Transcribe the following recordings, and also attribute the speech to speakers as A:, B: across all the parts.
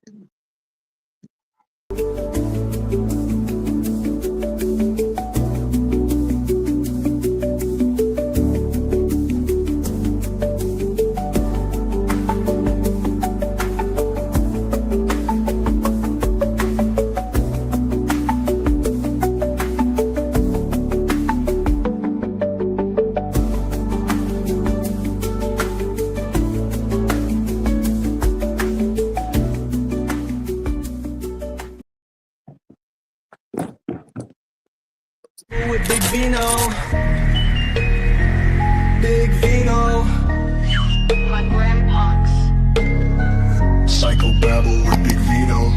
A: With Big Vino, Big Vino,
B: my grandpa's
C: Psycho-Babble with Big Vino.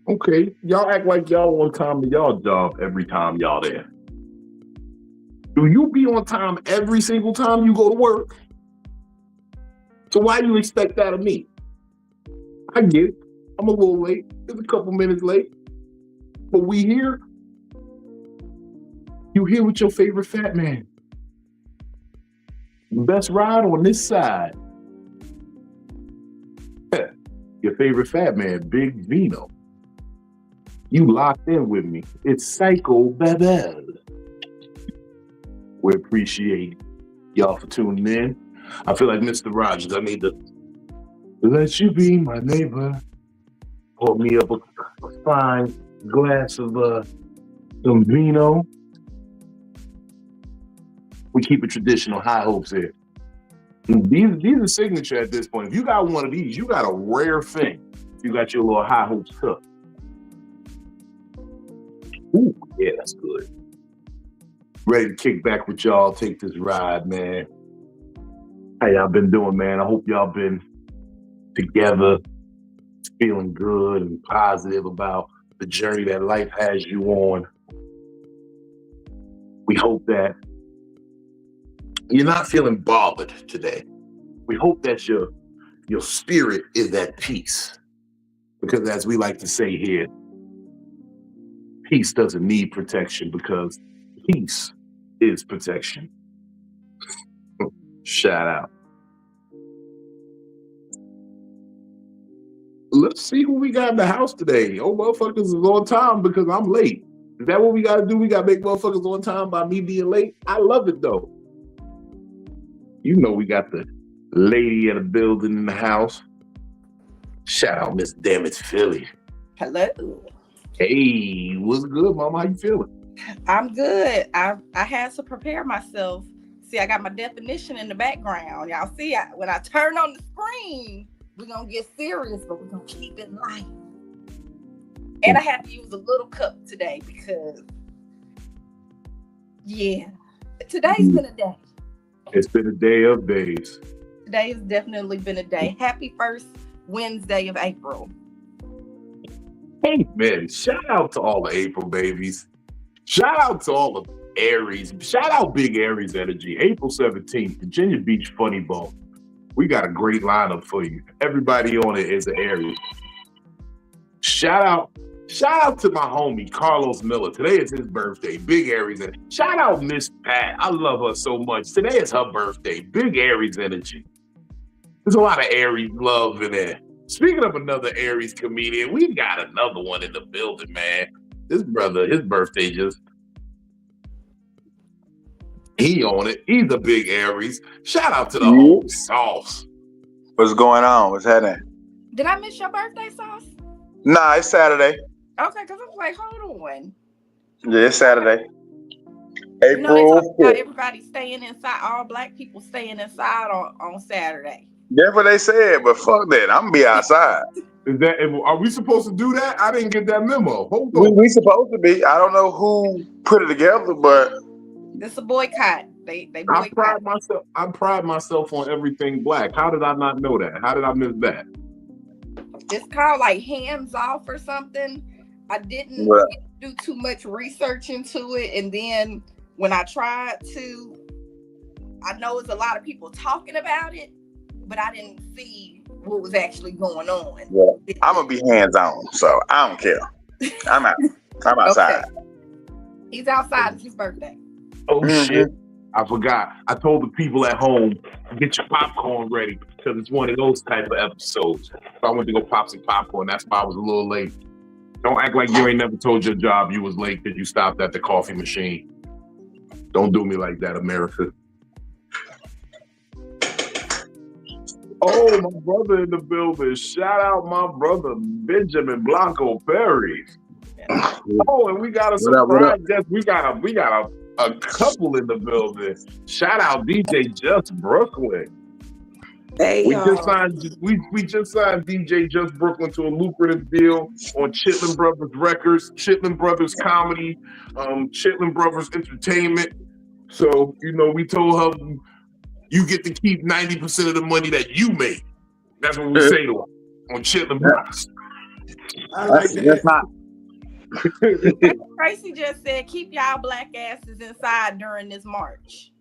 D: Okay, y'all act like y'all on time to y'all job every time y'all there. Do you be on time every single time you go to work? So why you expect that of me? I get it. I'm a little late. It's a couple minutes late. But we here. You here with your favorite fat man. Best ride on this side. Your favorite fat man, Big Vino. You locked in with me. It's Psycho-Babble. We appreciate y'all for tuning in. I feel like Mr. Rogers. I need to let you be my neighbor. Pour me up a fine glass of some vino. We keep it traditional. High hopes here. These are signature at this point. If you got one of these, you got a rare thing. You got your little high hopes cup. Ooh, yeah, that's good. Ready to kick back with y'all, take this ride, man. How y'all been doing, man? I hope y'all been together, feeling good and positive about the journey that life has you on. We hope that you're not feeling bothered today. We hope that your spirit is at peace. Because as we like to say here, peace doesn't need protection because peace is protection. Shout out. Let's see who we got in the house today. Oh, motherfuckers is on time because I'm late. Is that what we got to do? We got to make motherfuckers on time by me being late? I love it, though. You know we got the lady of the building in the house. Shout out Miss Dammit Philly.
E: Hello.
D: Hey, what's good, mama? How you feeling?
E: I'm good. I had to prepare myself. See, I got my definition in the background. Y'all see, when I turn on the screen, we're going to get serious, but we're going to keep it light. And I had to use a little cup today because, yeah, today's been a day.
D: It's been a day of days.
E: Today has definitely been a day. Happy first Wednesday of April.
D: Hey, man, shout out to all the April babies. Shout out to all the Aries. Shout out Big Aries Energy. April 17th, Virginia Beach Funny Bone. We got a great lineup for you. Everybody on it is an Aries. Shout out to my homie, Carlos Miller. Today is his birthday. Big Aries Energy. Shout out Miss Pat. I love her so much. Today is her birthday. Big Aries Energy. There's a lot of Aries love in there. Speaking of another Aries comedian, we got another one in the building, man. This brother, his birthday he on it. He's a big Aries. Shout out to the whole Sauce.
F: What's going on? What's happening?
E: Did I miss your birthday, Sauce?
F: Nah, it's Saturday.
E: Okay, because I was like, hold on.
F: Yeah, it's Saturday.
E: You know, they
F: April
E: talk about
F: 5th.
E: everybody staying inside, all black people staying inside on Saturday.
F: That's what they said, but fuck that. I'm gonna be outside.
D: Are we supposed to do that? I didn't get that memo. Hold on.
F: We supposed to be. I don't know who put it together, but
E: It's a boycott. They boycott.
D: I pride myself on everything black. How did I not know that? How did I miss that?
E: It's called like hands off or something. I didn't
F: Well,
E: get to do too much research into it, and then when I tried to, I know it's a lot of people talking about it, but I didn't see what was actually going on.
F: Yeah. I'm gonna be hands on, so I don't care. I'm out. I'm outside.
E: Okay. He's outside. It's his birthday.
D: Oh shit! I forgot. I told the people at home, get your popcorn ready because it's one of those type of episodes. So I went to go pop some popcorn. That's why I was a little late. Don't act like you ain't never told your job you was late because you stopped at the coffee machine. Don't do me like that, America. Oh, my brother in the building. Shout out my brother, Benjamin Blanco Perry. Oh, and we got a surprise guest. We got a couple in the building. Shout out DJ Just Brooklyn.
C: Hey,
D: we just signed DJ Just Brooklyn to a lucrative deal on Chitlin Brothers Records, Chitlin Brothers Comedy, Chitlin Brothers Entertainment. So, we told her you get to keep 90% of the money that you make. That's what we say to her on Chitlin Brothers.
C: I like that.
E: Tracy just said, keep y'all black asses inside during this march.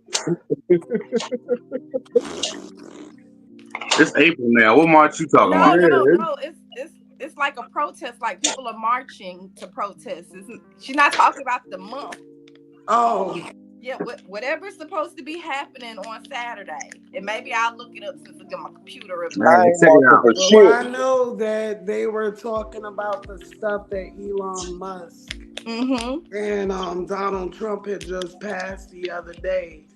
G: It's April now. What march you talking about?
E: No. It's like a protest. Like people are marching to protest. She's not talking about the month.
C: Oh.
E: Yeah, whatever's supposed to be happening on Saturday. And maybe I'll look it up since I got my computer up.
C: Well, I know that they were talking about the stuff that Elon Musk and Donald Trump had just passed the other day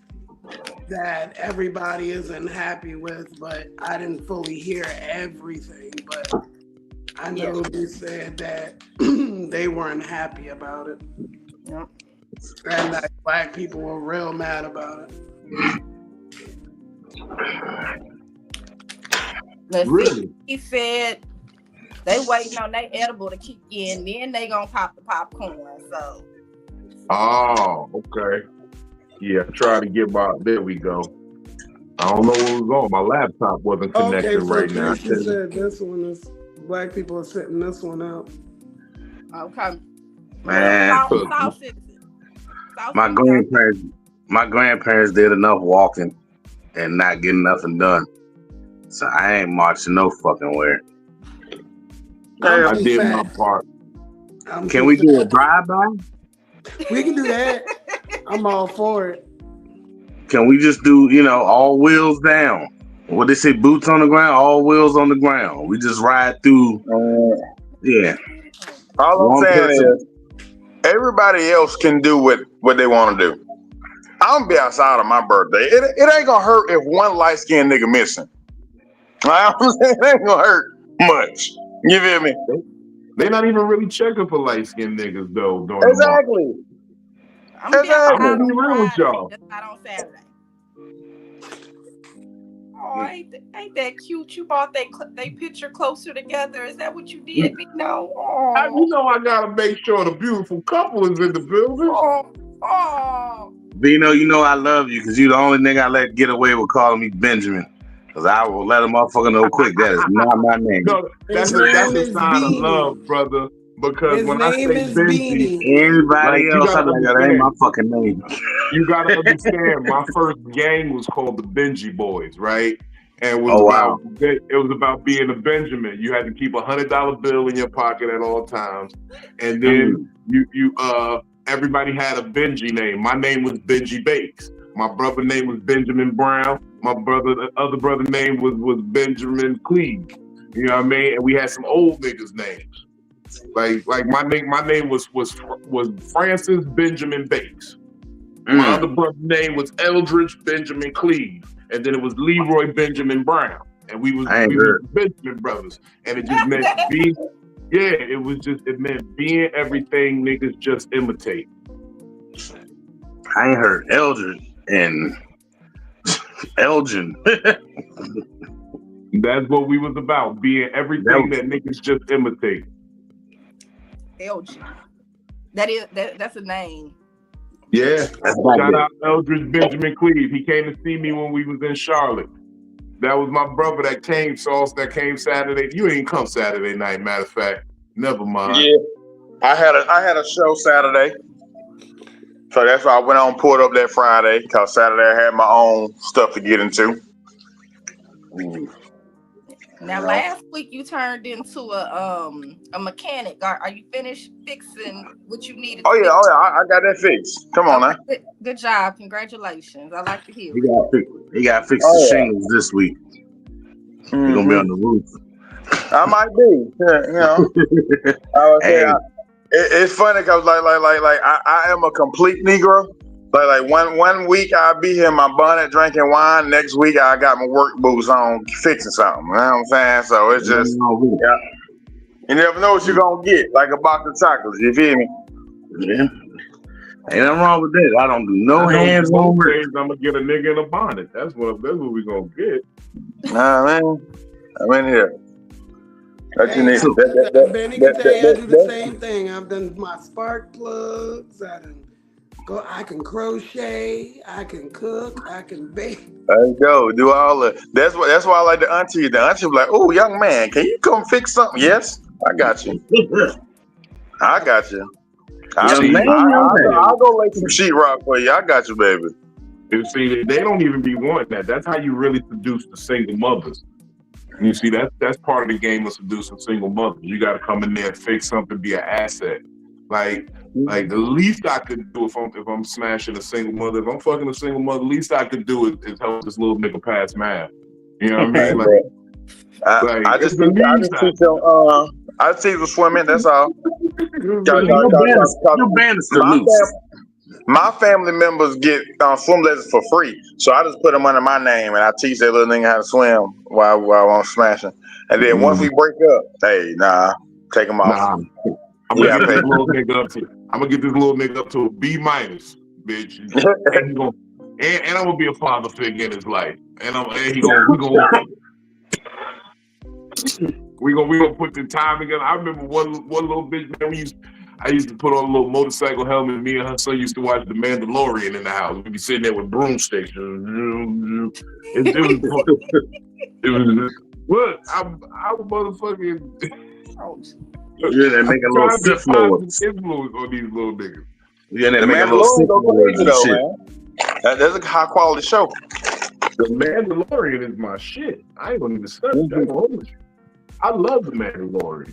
C: that everybody isn't happy with, but I didn't fully hear everything. But I know they said that they weren't happy about it.
E: Yep.
C: And that black people were real mad about it.
E: Let's
D: Really?
E: see. He said they waiting on their edible to kick in, then they gonna pop the popcorn. So.
D: Oh, okay. Yeah, try to get my. There we go. I don't know what was on. My laptop wasn't connected right now.
C: Tracy said this one is black people are sitting this one out.
E: Okay.
G: Man, my grandparents did enough walking and not getting nothing done. So I ain't marching no fucking where.
D: I did my part.
G: Can we do a drive-by?
C: We can do that. I'm all for it.
G: Can we just do, all wheels down? What they say, boots on the ground, all wheels on the ground. We just ride through. Yeah.
F: All I'm saying is, everybody else can do what they want to do. I'm gonna be outside on my birthday. It ain't gonna hurt if one light skinned nigga missing. It ain't gonna hurt much. You feel me?
D: They're not even really checking for light skinned niggas though.
F: Exactly.
E: I'm gonna be
D: real with y'all.
E: Just not on Saturday. Oh, ain't that cute? You bought they picture closer together. Is that what you did? No. Oh.
D: I gotta make sure the beautiful couple is in the building.
E: Oh.
G: Vino, I love you because you're the only nigga I let get away with calling me Benjamin. Because I will let a motherfucker know quick that is not my name.
D: No, that's a sign of love, brother. Because when I say Benji,
G: anybody else, I'm like, that ain't my fucking name.
D: You gotta understand, my first gang was called the Benji Boys, right? And it was about being a Benjamin. You had to keep $100 bill in your pocket at all times, and then you everybody had a Benji name. My name was Benji Bakes. My brother name was Benjamin Brown. The other brother name was Benjamin Cleave. You know what I mean? And we had some old niggas' names. Like my name was Francis Benjamin Bakes. My other brother's name was Eldridge Benjamin Cleave, and then it was Leroy Benjamin Brown, and we was Benjamin brothers, and it just meant it meant being everything niggas just imitate.
G: I ain't heard Eldridge and Elgin.
D: That's what we was about, being everything that niggas just imitate.
E: Elgin. That's a name.
D: Yeah. Shout out Eldridge Benjamin Cleave. He came to see me when we was in Charlotte. That was my brother that came, Sauce, that came Saturday. You ain't come Saturday night, matter of fact. Never mind.
F: Yeah. I had a show Saturday, so that's why I went on and pulled up that Friday. Cause Saturday I had my own stuff to get into.
E: Now, last week you turned into a mechanic. Are you finished fixing what you needed?
F: Oh yeah, I got that fixed. Come on now.
E: Good job, congratulations. I like to hear.
G: He got fixed the shingles this week. You're gonna be on the roof.
F: I might be. Yeah, it's funny because like I am a complete Negro. Like one week I'll be here in my bonnet drinking wine. Next week I got my work boots on fixing something. You know what I'm saying? So it's just you never know what you're gonna get. Like a box of chocolates. You feel me?
G: Yeah. Ain't nothing wrong with that. I don't do no hands on work.
D: I'm gonna get a nigga in a bonnet. That's what we gonna get.
F: Nah, man. I'm in here. That's
C: Benny can tell you I do the same thing. I've done my spark plugs. I can crochet. I can cook. I can bake.
F: There you go. Do all the. That's why I like the auntie. The auntie was like, "Oh, young man, can you come fix something?" Yes, I got you. I got you. I'll go lay some sheetrock for you. I got you, baby.
D: You see, they don't even be wanting that. That's how you really seduce the single mothers. You see, that's part of the game of seducing single mothers. You got to come in there and fix something, be an asset. Like the least I could do if I'm smashing a single mother, if I'm fucking a single mother, the least I could do is help this little nigga pass math. You know what I mean?
F: I just teach them swimming. That's all. My family members get swim lessons for free, so I just put them under my name and I teach that little nigga how to swim while I'm smashing. And then once we break up, hey, take him off.
D: I'm gonna get this little nigga up to a B-, bitch. And I'm gonna be a father figure in his life. We gonna put the time together. I remember one little bitch, man. I used to put on a little motorcycle helmet. Me and her son used to watch The Mandalorian in the house. We'd be sitting there with broomsticks. It was what? I'm motherfucking.
G: Yeah, they make a little Sith Lords.
D: Influence on these little niggas.
G: Yeah, they make a little Sith Lords and shit.
F: That's a high quality show.
D: The Mandalorian is my shit. I ain't gonna even study that. I love The Mandalorian.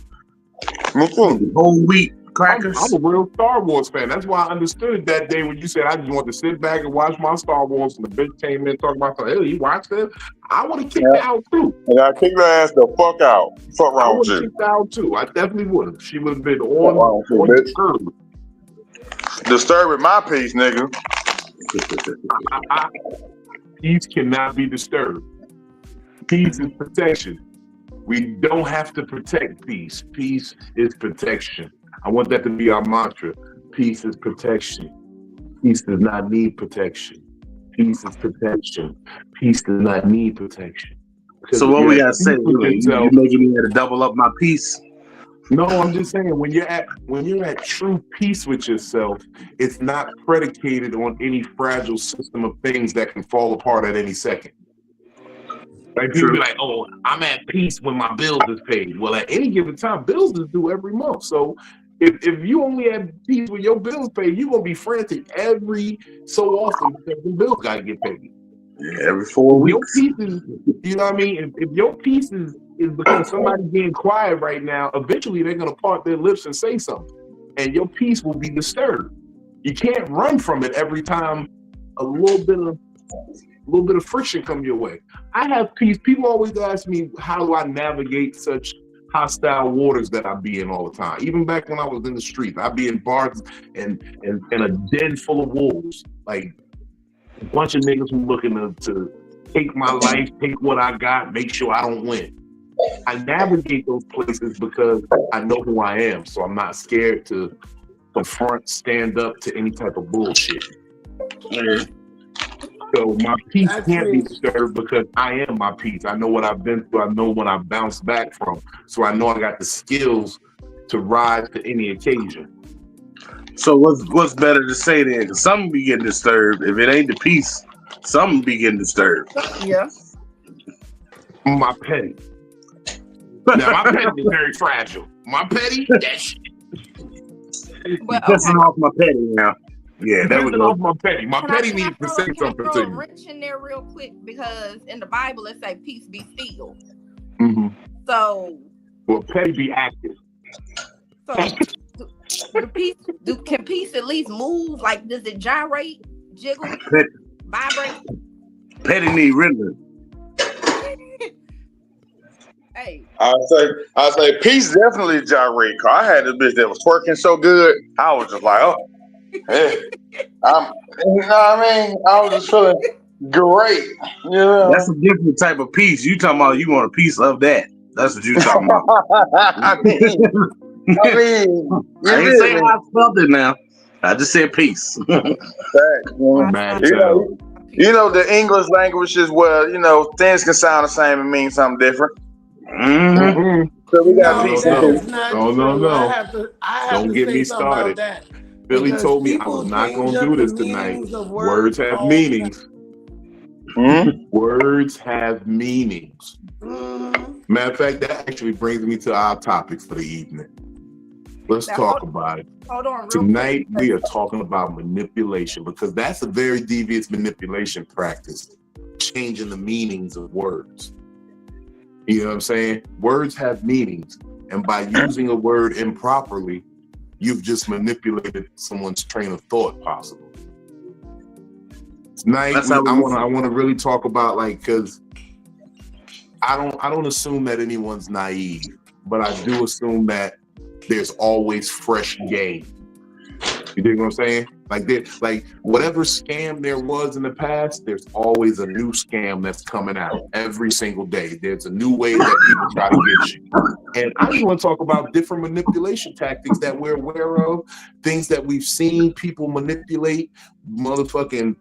G: The whole week crackers.
D: I'm a real Star Wars fan. That's why I understood that day when you said I just want to sit back and watch my Star Wars, and the bitch came in talking about, hey, you watch this? I want to kick her out too.
F: And I kick her ass the fuck out. Fuck wrong with you? I would have kicked her
D: out too. I definitely would have. She would have been on
F: disturbing my peace, nigga.
D: Peace cannot be disturbed. Peace is protection. We don't have to protect peace. Peace is protection. I want that to be our mantra. Peace is protection. Peace does not need protection. Peace is protection. Peace does not need protection.
G: So what we gotta say? You making me to double up my peace?
D: No, I'm just saying when you're at true peace with yourself, it's not predicated on any fragile system of things that can fall apart at any second. Like people be like, "Oh, I'm at peace when my bills is paid." Well, at any given time, bills is due every month. So if you only have peace when your bills paid, you're gonna be frantic every so often because the bills gotta get paid.
G: Yeah, every 4 weeks.
D: Your peace is, you know what I mean? If your peace is because somebody's being quiet right now, eventually they're gonna part their lips and say something, and your peace will be disturbed. You can't run from it every time a little bit of friction come your way. I have peace. People always ask me, how do I navigate such hostile waters that I be in all the time? Even back when I was in the streets, I'd be in bars and a den full of wolves, like a bunch of niggas who looking to take my life, take what I got, make sure I don't win. I navigate those places because I know who I am, so I'm not scared to confront, stand up to any type of bullshit. So my peace can't be disturbed because I am my peace. I know what I've been through. I know what I've bounced back from. So I know I got the skills to rise to any occasion.
G: So what's better to say then? Because something be getting disturbed. If it ain't the peace, something be getting disturbed.
E: Yeah.
D: My petty. Now my petty is very fragile. My petty, that shit.
E: But
G: Pissing off my petty now. Yeah, that was
D: Pissing off my petty. My
E: Can
D: petty
E: I
D: needs to
E: throw,
D: say
E: can I
D: something
E: throw
D: to
E: a
D: you.
E: wrench in there real quick? Because in the Bible it say peace be still.
D: Mm-hmm.
E: So
D: Well, petty be active.
E: So can peace at least move? Like, does it gyrate, jiggle, vibrate?
G: Petty need riddler.
E: Hey,
F: I say, peace definitely gyrate. Cause I had this bitch that was twerking so good, I was just like, oh, hey, you know what I mean? I was just feeling great. You know,
G: That's a different type of piece. You talking about you want a piece of that. That's what you talking about.
F: I mean,
G: I ain't saying I felt it now. I just said peace.
F: You know, the English language is where, you know, things can sound the same and mean something different.
G: Mm-hmm.
F: So we got peace.
D: No.
C: I have to
D: Don't get
C: say
D: me
C: something
D: started.
C: about that.
D: Billy
C: Because
D: told me I
C: people
D: was not
C: change
D: going to
C: up
D: do
C: the
D: this tonight.
C: meanings of
D: Words have
C: all
D: meanings.
F: Mm-hmm.
D: Words have meanings.
C: Mm-hmm.
D: Matter of fact, that actually brings me to our topic for the evening. Let's talk about it.
E: Hold on.
D: Tonight, we are talking about manipulation because that's a very devious manipulation practice, changing the meanings of words. You know what I'm saying? Words have meanings, and by using a word improperly, you've just manipulated someone's train of thought, possibly. Tonight, I want to really talk about, like, because I don't assume that anyone's naive, but I do assume that there's always fresh game. You dig what I'm saying? Like whatever scam there was in the past, there's always a new scam that's coming out every single day. There's a new way that people try to get you. And I just want to talk about different manipulation tactics that we're aware of, things that we've seen people manipulate, motherfucking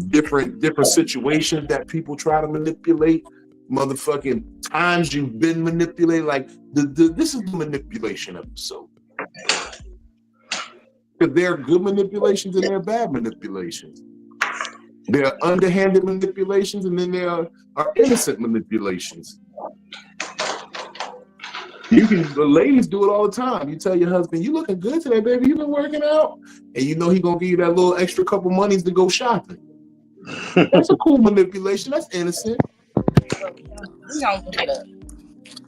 D: different situations that people try to manipulate, motherfucking times you've been manipulated. Like this is the manipulation episode. Because there are good manipulations and there are bad manipulations. There are underhanded manipulations and then there are innocent manipulations. The ladies do it all the time. You tell your husband, you looking good today, baby. You been working out? And you know he gonna give you that little extra couple monies to go shopping. That's a cool manipulation. That's innocent.
E: We gonna look it up.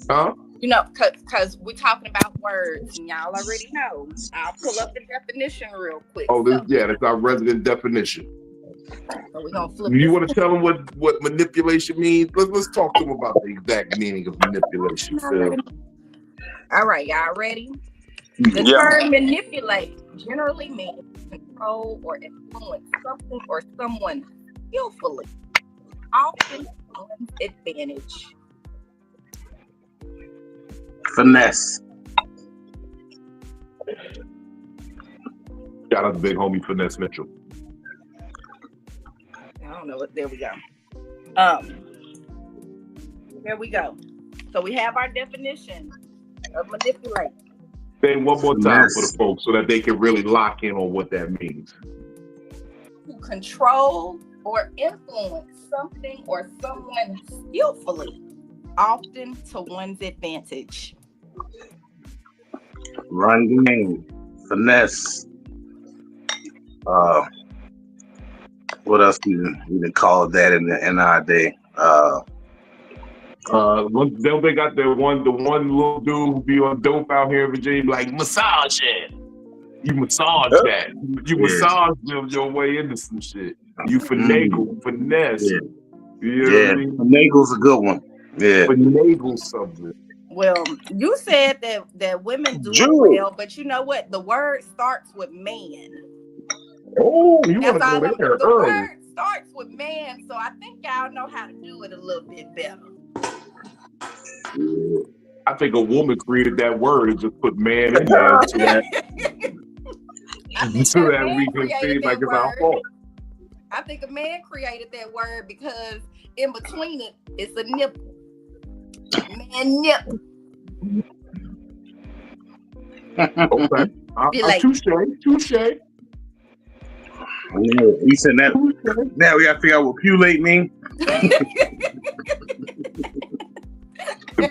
D: Huh?
E: You know, cause we're talking about words, and y'all already know. I'll pull up the definition real quick.
D: Oh, that's our resident definition.
E: So we're gonna flip.
D: You want to tell them what manipulation means? Let's talk to them about the exact meaning of manipulation, Phil.
E: All right, y'all ready? The term manipulate generally means control or influence something or someone skillfully, often to one's advantage.
G: Finesse.
D: Shout out to big homie Finesse Mitchell.
E: I don't know what. There we go. There we go. So we have our definition of manipulate.
D: Say one more time for the folks so that they can really lock in on what that means.
E: To control or influence something or someone skillfully, often to one's advantage.
G: Run game. Finesse. What else do you even call that in our day?
D: Don't they got the one little dude who be on dope out here in Virginia, like massage it. You massage that. You massage your way into some shit. You finagle, finesse.
G: Yeah.
D: You know what I mean?
G: Finagle's a good one. Yeah.
D: Finagle something.
E: Well, you said that women do it well, but you know what? The word starts with man.
D: Oh, you want to go there
E: the
D: early.
E: Word starts with man, so I think y'all know how to do it a little bit better.
D: I think a woman created that word and just put man in there so that we can see like it's our fault.
E: I think a man created that word because in between it's a nipple. Man nipple.
D: Okay. Touche.
G: Yeah, you said that. Now we gotta figure out what pulate mean.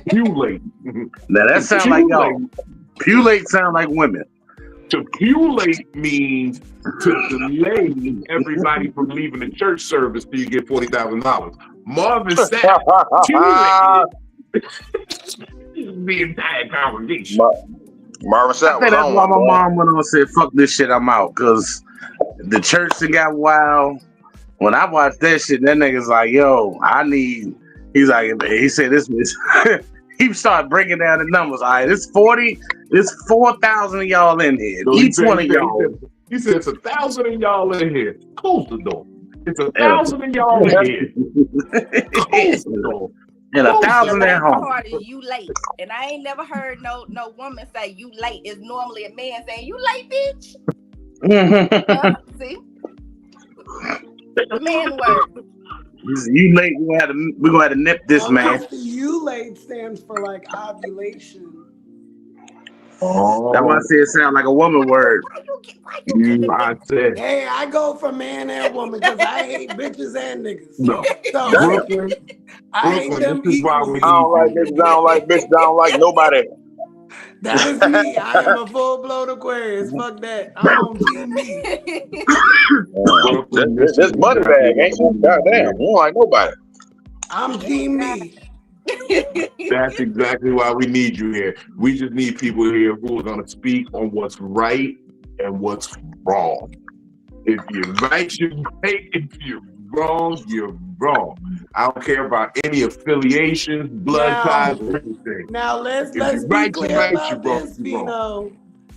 D: Pulate.
G: Now that sounds like y'all. Pulate sound like women.
D: To pulate means to delay everybody from leaving the church service till you get $40,000. Marvin Sapp pulated the entire congregation.
F: Marvin Sapp
G: I think
F: was
G: that's
F: on
G: why
F: one.
G: my
F: Boy.
G: mom went on and said, "Fuck this shit, I'm out." Because the church that got wild. When I watched that shit, that nigga's like, "Yo, I need." He said this. He started breaking down the numbers. All right, it's 40. It's 4,000 of y'all in here.
D: So
G: Each one of y'all.
D: He said it's 1,000 of y'all in here. Close the door. It's 1,000 of y'all in here. Close the door.
G: And 1,000 at home.
E: Part is you late, and I ain't never heard no woman say you late. It's normally a man saying you late, bitch. See, the man word.
G: You late? We're gonna have to nip this man.
C: You late stands for like ovulation.
G: Oh. That's why I say it sound like a woman word.
D: I said,
C: hey, I go for man and woman because I hate bitches and niggas.
D: No.
C: So,
D: Brooklyn,
C: I hate them
D: this is why we
F: I don't like niggas. I don't like bitches. I don't like nobody.
C: That is me. I am a full-blown Aquarius. Fuck that. I'm on team me.
F: This money bag ain't so goddamn. You don't like nobody.
C: I'm team me.
D: That's exactly why we need you here. We just need people here who are going to speak on what's right and what's wrong. If you're right, you're right. If you're wrong, you're wrong. I don't care about any affiliations, blood ties, or anything.
C: Now let's be clear about this, Vino.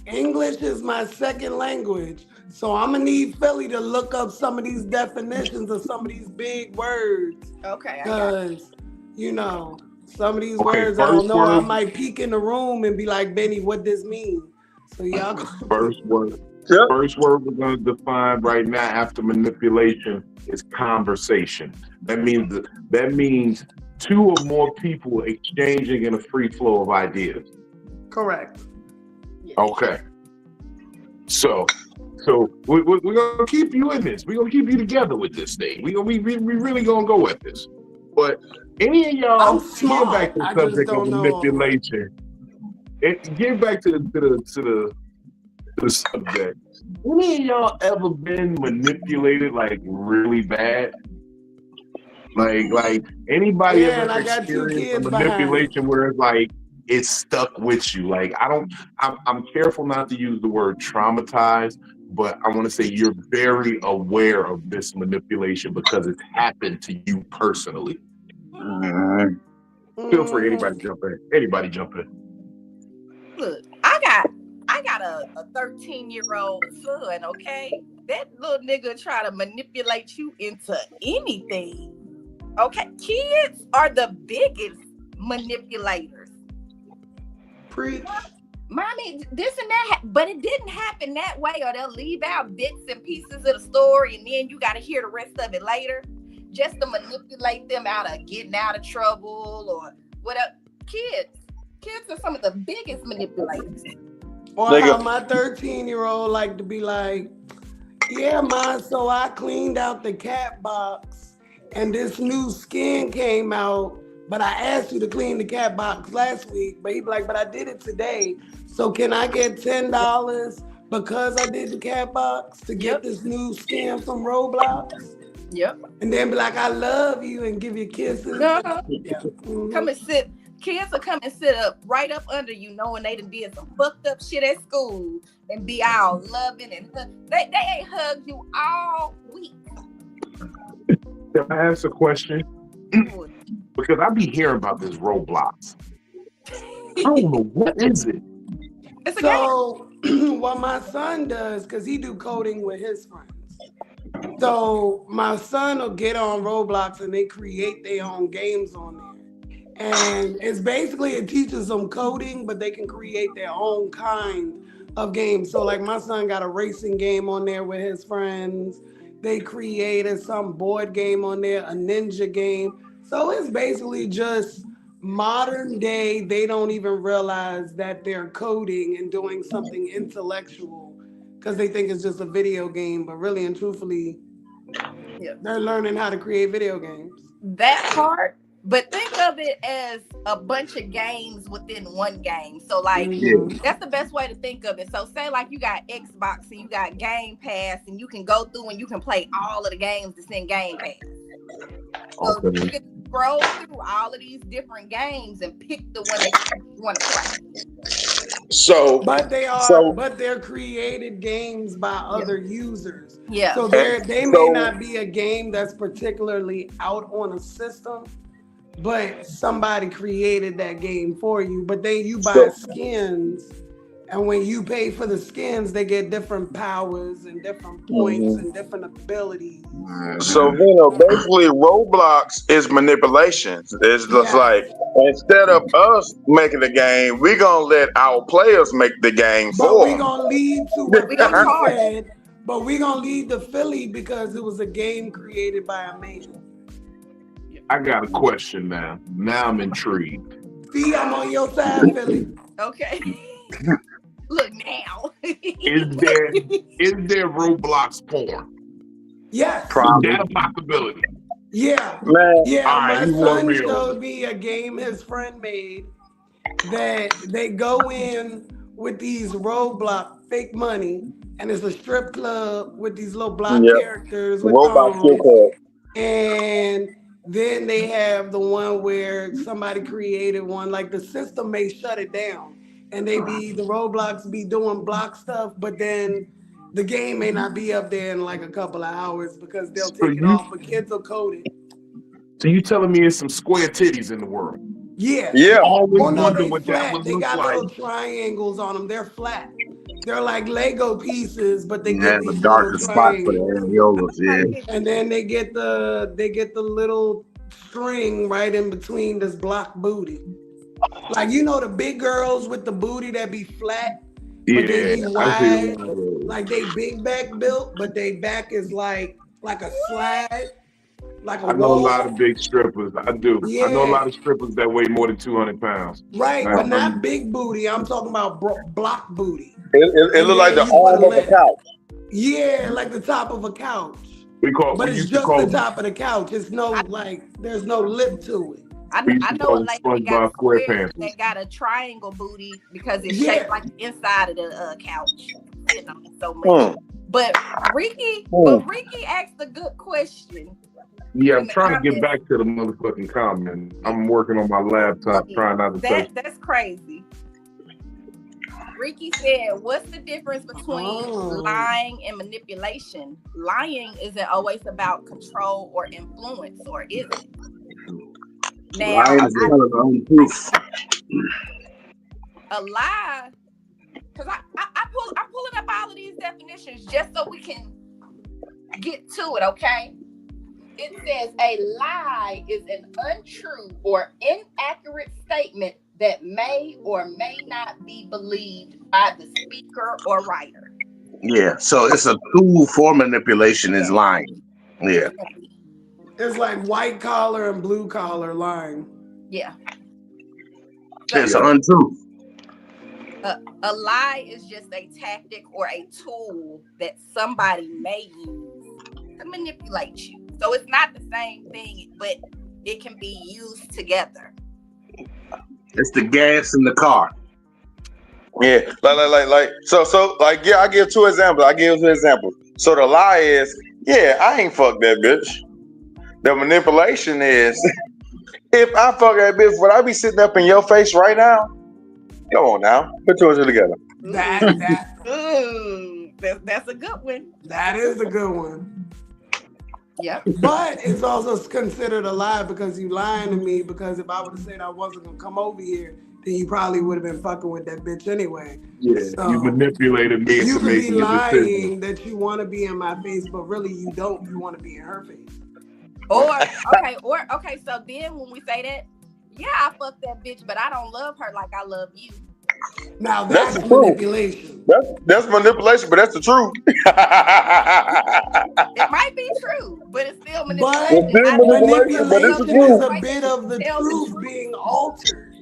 C: English is my second language. So I'm gonna need Philly to look up some of these definitions of some of these big words.
E: Okay.
C: Because, some of these words I don't know. I might peek in the room and be like, Benny, what this mean? So y'all go.
D: First word we're going to define right now after manipulation is conversation. That means two or more people exchanging in a free flow of ideas.
C: Correct.
D: Okay. So we're gonna keep you in this. We're gonna keep you together with this thing. We really gonna go at this. But any of y'all get back to the subject of manipulation. Get back to the subject. Any of y'all ever been manipulated like really bad? Like anybody ever experienced a manipulation where it's like it stuck with you? Like I'm careful not to use the word traumatized, but I want to say you're very aware of this manipulation because it's happened to you personally. Feel free, anybody jump in.
E: Look, I got a 13-year-old son, okay? That little nigga try to manipulate you into anything. Okay, kids are the biggest manipulators.
C: Preach.
E: Mommy, this and that, but it didn't happen that way, or they'll leave out bits and pieces of the story, and then you got to hear the rest of it later, just to manipulate them out of getting out of trouble or whatever. Kids are some of the biggest manipulators.
C: Or how my 13-year-old like to be like, yeah, Ma, so I cleaned out the cat box and this new skin came out, but I asked you to clean the cat box last week. But he'd be like, but I did it today. So can I get $10 because I did the cat box to get this new skin from Roblox?
E: Yep.
C: And then be like, I love you and give you kisses.
E: Uh-huh. Yeah. Come and sit. Kids will come and sit up right up under you, knowing they done did some fucked up shit at school and be all loving and they ain't hugged you all week.
D: Can I ask a question? Because I be hearing about this Roblox. I don't know, what is it?
E: It's a
C: game. What my son does, because he do coding with his friends. So my son will get on Roblox and they create their own games on there. And it's basically, it teaches them coding, but they can create their own kind of games. So like my son got a racing game on there with his friends. They created some board game on there, a ninja game. So it's basically just modern day. They don't even realize that they're coding and doing something intellectual because they think it's just a video game. But really and truthfully, they're learning how to create video games.
E: That part But think of it as a bunch of games within one game. So like that's the best way to think of it. So say like you got Xbox and you got Game Pass and you can go through and you can play all of the games that's in Game Pass. So you can scroll through all of these different games and pick the one that you want to play.
F: So,
C: but they're created games by other users.
E: Yeah.
C: So they may not be a game that's particularly out on a system, but somebody created that game for you. But then you buy skins, and when you pay for the skins, they get different powers and different points and different abilities.
F: So, basically, Roblox is manipulation. It's just like, instead of us making the game, we're going to let our players make the game for us.
C: But we're going to lead to what we said, but we're going to lead to Philly because it was a game created by a man.
D: I got a question now. Now I'm intrigued.
C: See, I'm on your side, Philly.
E: Okay. Look now.
D: Is there Roblox porn?
C: Yes.
G: Probably.
D: Is that a possibility?
C: Yeah.
F: Man.
C: Yeah.
D: Right,
C: my son showed me a game his friend made that they go in with these Roblox fake money, and it's a strip club with these little block characters with
F: Roblox,
C: and then they have the one where somebody created one, like the system may shut it down. And the Roblox be doing block stuff, but then the game may not be up there in like a couple of hours because they'll take it off, but kids will code it.
D: So you telling me there's some square titties in the world?
C: Yeah.
F: Yeah.
D: Always
C: Oh, no,
D: wonder
C: they
D: what
C: flat.
D: that would
C: They
D: look
C: got
D: like.
C: little triangles on them. They're flat. They're like Lego pieces, but they
G: Yeah,
C: get
G: the
C: these
G: darker
C: little
G: spot for the
C: triangles.
G: areolas, yeah.
C: And then they get the little string right in between this block booty. Like, you know, the big girls with the booty that be flat, but they be wide, like they big back built, but they back is like a slide, like a
D: I know
C: wall.
D: a lot of big strippers. I do.
C: Yeah.
D: I know a lot of strippers that weigh more than 200 pounds.
C: Right, but not big booty. I'm talking about block booty.
F: It look like the arm of a couch.
C: Yeah, like the top of a couch. But it's just the top of the couch. It's there's no lip to it.
E: I know a lady got that got a triangle booty because it's shaped like the inside of the couch. Sitting on it so much. But Ricky asked a good question.
D: Yeah, I'm trying to get back to the motherfucking comment. I'm working on my laptop trying not to touch.
E: That's crazy. Ricky said, what's the difference between lying and manipulation? Lying isn't always about control or influence, or is it? Now,
G: lying is I'm
E: lie, because I'm pulling up all of these definitions just so we can get to it, okay? It says a lie is an untrue or inaccurate statement that may or may not be believed by the speaker or writer.
G: Yeah, so it's a tool for manipulation is lying. Yeah.
C: It's like white collar and blue collar lying.
E: Yeah.
G: It's an untruth.
E: A lie is just a tactic or a tool that somebody may use to manipulate you. So it's not the same thing, but it can be used together.
G: It's the gas in the car.
F: Yeah, yeah, I give two examples. So the lie is, yeah, I ain't fucked that bitch. The manipulation is, if I fuck that bitch, would I be sitting up in your face right now? Come on now, put two and two together.
E: That's a good one.
C: That is a good one.
E: Yeah.
C: But it's also considered a lie because you lying to me, because if I would have said I wasn't gonna come over here, then you probably would have been fucking with that bitch anyway.
D: Yeah, so you manipulated me into making a decision.
C: You could be lying that you want to be in my face, but really you don't. You want to be in her face.
E: Okay, so then when we say that, yeah, I fucked that bitch, but I don't love her like I love you.
C: Now that's manipulation.
F: That's manipulation, but that's the truth.
E: It might be true, but it's still manipulation.
C: Manipulation is a bit of the truth being altered.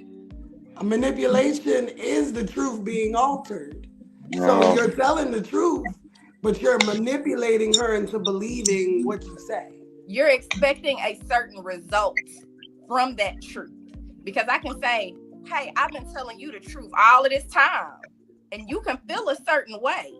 C: Manipulation is the truth being altered. So you're telling the truth, but you're manipulating her into believing what you say.
E: You're expecting a certain result from that truth. Because I can say, hey, I've been telling you the truth all of this time, and you can feel a certain way.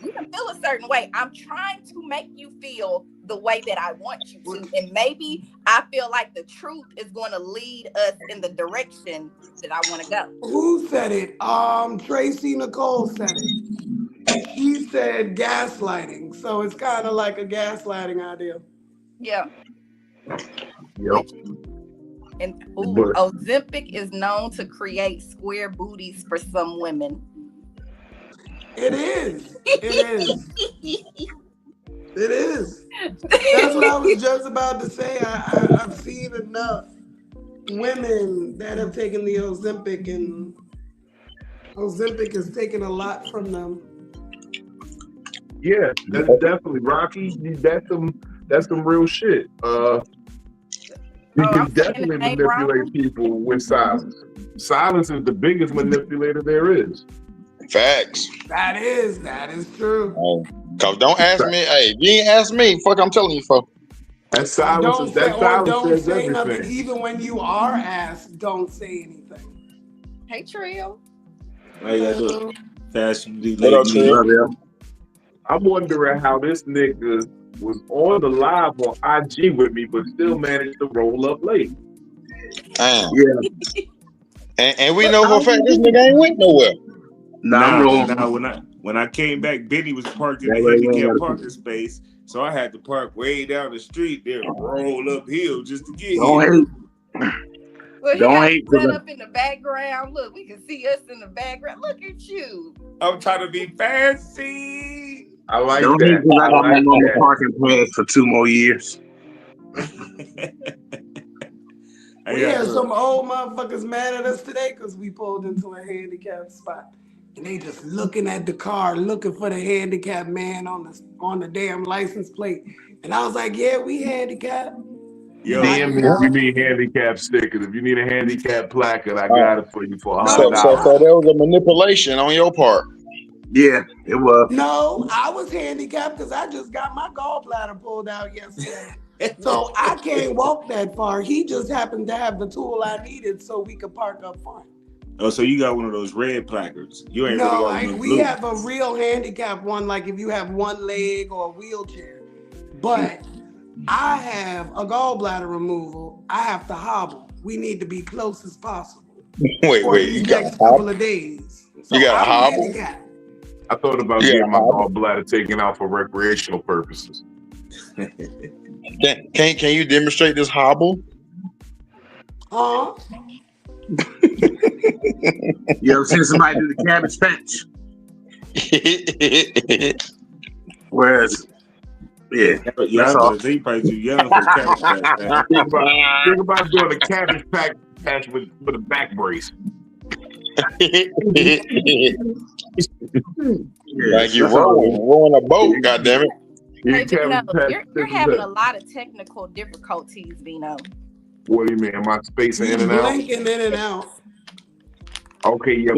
E: You can feel a certain way. I'm trying to make you feel the way that I want you to. And maybe I feel like the truth is going to lead us in the direction that I want to go.
C: Who said it? Tracy Nicole said it. She said gaslighting. So it's kind of like a gaslighting idea.
E: Yeah.
D: Yep.
E: And Ozempic is known to create square booties for some women.
C: It is. It is. It is. That's what I was just about to say. I've seen enough women that have taken the Ozempic, and Ozempic has taken a lot from them.
D: Yeah, that's definitely Rocky. That's some real shit. You can definitely manipulate people with silence. Silence is the biggest manipulator there is.
F: Facts.
C: That is true.
F: Cause don't ask me. Hey, you ain't ask me. Fuck, I'm telling you, fuck.
D: That silence
C: Don't say
D: everything.
C: nothing. Even when you are asked, don't say anything.
E: Hey, Trill.
H: How you doing? Fashion
F: What up, Trill?
D: I'm wondering how this nigga was on the live on IG with me, but still managed to roll up late.
F: Damn. Yeah. And we know for a fact this nigga ain't went nowhere.
H: When I came back, Benny was parked in the handicap parking space, so I had to park way down the street there, roll uphill just to get here.
E: Well, don't hate. Set up in the background. Look, we can see us in the background. Look at you.
H: I'm trying to be fancy.
D: I like
G: don't
D: that.
G: I got my normal parking pass for 2 more years.
C: We had some old motherfuckers mad at us today because we pulled into a handicapped spot. And they just looking at the car, looking for the handicapped man on the damn license plate. And I was like, yeah, we handicapped.
D: Yo, you need handicap stickers. If you need a handicap placard, I got it for you for $100.
F: So there was a manipulation on your part.
G: Yeah, it was.
C: No, I was handicapped because I just got my gallbladder pulled out yesterday. So I can't walk that far. He just happened to have the tool I needed so we could park up front.
H: Oh, so you got one of those red placards? You ain't
C: no,
H: really got
C: we have a real handicap one, like if you have one leg or a wheelchair. But I have a gallbladder removal. I have to hobble. We need to be close as possible.
F: Wait,
C: you got a couple of days. So
F: you got a hobble?
C: Handicapped.
D: I thought about getting my gallbladder taken out for recreational purposes.
F: Can you demonstrate this hobble?
G: You ever seen somebody do the cabbage patch? Whereas,
H: that's all. They probably too young for the cabbage patch.
D: Think about doing a cabbage patch with a back brace.
F: Like you're rowing a boat, goddammit.
E: Hey, Vino, you're having a lot of technical difficulties, Vino.
D: What do you mean? Am I spacing in and out?
C: Blinking in and out.
D: Okay, yeah,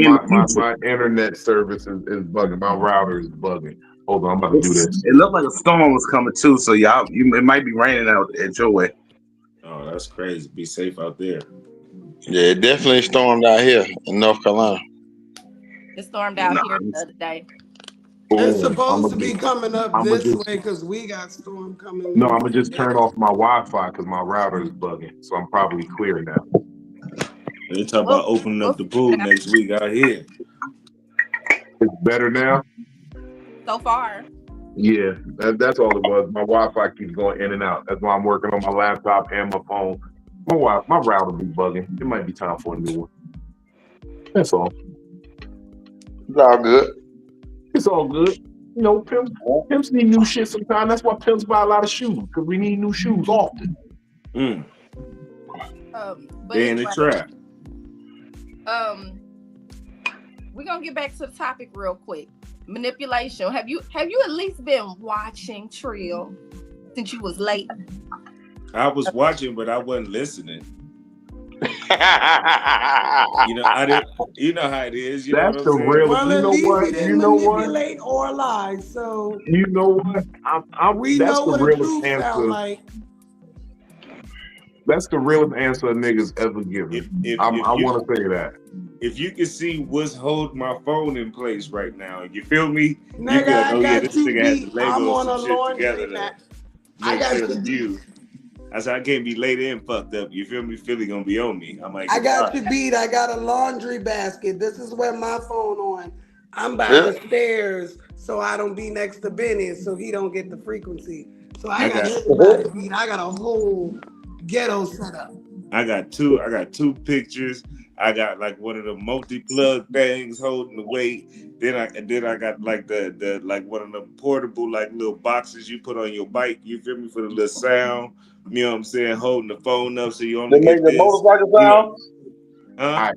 D: my internet service is bugging. My router is bugging. Hold on, I'm about to do this.
G: It looked like a storm was coming too, so it might be raining out at your way.
H: Oh, that's crazy. Be safe out there.
F: Yeah, it definitely stormed out here in North Carolina.
E: It stormed out here the other day.
C: It's supposed to be coming up this way because we got storm coming.
D: No, I'm gonna just turn off my Wi-Fi because my router is bugging, so I'm probably clear now.
H: They talk about opening up the pool next week out here.
D: It's better now.
E: So far.
D: Yeah, that's all it was. My Wi-Fi keeps going in and out. That's why I'm working on my laptop and my phone. My router be bugging. It might be time for a new one. That's all.
F: It's all good.
D: It's all good. You know, pimps need new shit sometimes. That's why pimps buy a lot of shoes, because we need new shoes often.
H: They're in the trap.
E: We're gonna get back to the topic real quick. Manipulation. Have you at least been watching Trill since you was late?
H: I was watching, but I wasn't listening. I didn't. You know how it is. You
D: That's
H: know
D: the real.
C: Well,
D: you
C: at
D: know
C: least
D: what?
C: he didn't
D: You know
C: manipulate
D: what?
C: or lie. So
D: you know what?
C: we
D: that's
C: know
D: the
C: what the
D: realest
C: truth
D: answer.
C: sound like.
D: That's the realest answer a nigga's ever given. I want to say that.
H: If you can see what's holding my phone in place right now, you feel me?
C: Nigga,
H: you feel like,
C: I
H: oh yeah,
C: got
H: this
C: you
H: nigga has
C: beat.
H: the
C: I'm
H: Legos
C: on a
H: some shit
C: laundry
H: together to
C: mat.
H: make sure the view. I said I can't be late and fucked up. You feel me? Philly gonna be on me. I'm like,
C: I got you beat. I got a laundry basket. This is where my phone on. I'm by the stairs, so I don't be next to Benny, so he don't get the frequency. So I got everybody beat. I got a whole ghetto setup.
H: I got two pictures. I got like one of the multi-plug things holding the weight. Then I got like the like one of the portable like little boxes you put on your bike. You feel me, for the little sound. You know what I'm saying? Holding the phone up so you only
F: They
H: get
F: make the
H: this.
F: motorcycle sound.
H: Huh?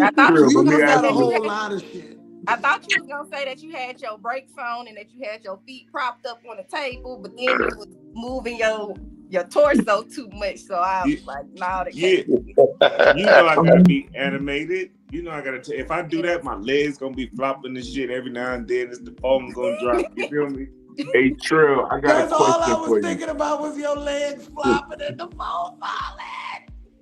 E: I thought you
C: You
E: was
C: just
E: gonna say
C: got a
E: that you
C: whole
E: had.
C: lot of shit.
E: I thought you was gonna say that you had your brakes on and that you had your feet propped up on the table, but then you was moving your torso too much. So I was like, nah, that can't.
H: You know I gotta be animated. You know I gotta. If I do that, my legs gonna be flopping and shit every now and then. It's the phone gonna drop. You feel me?
D: Hey, Trill, I got a
C: That's all I
D: question
C: was
D: for you.
C: thinking about was your legs flopping and the phone falling.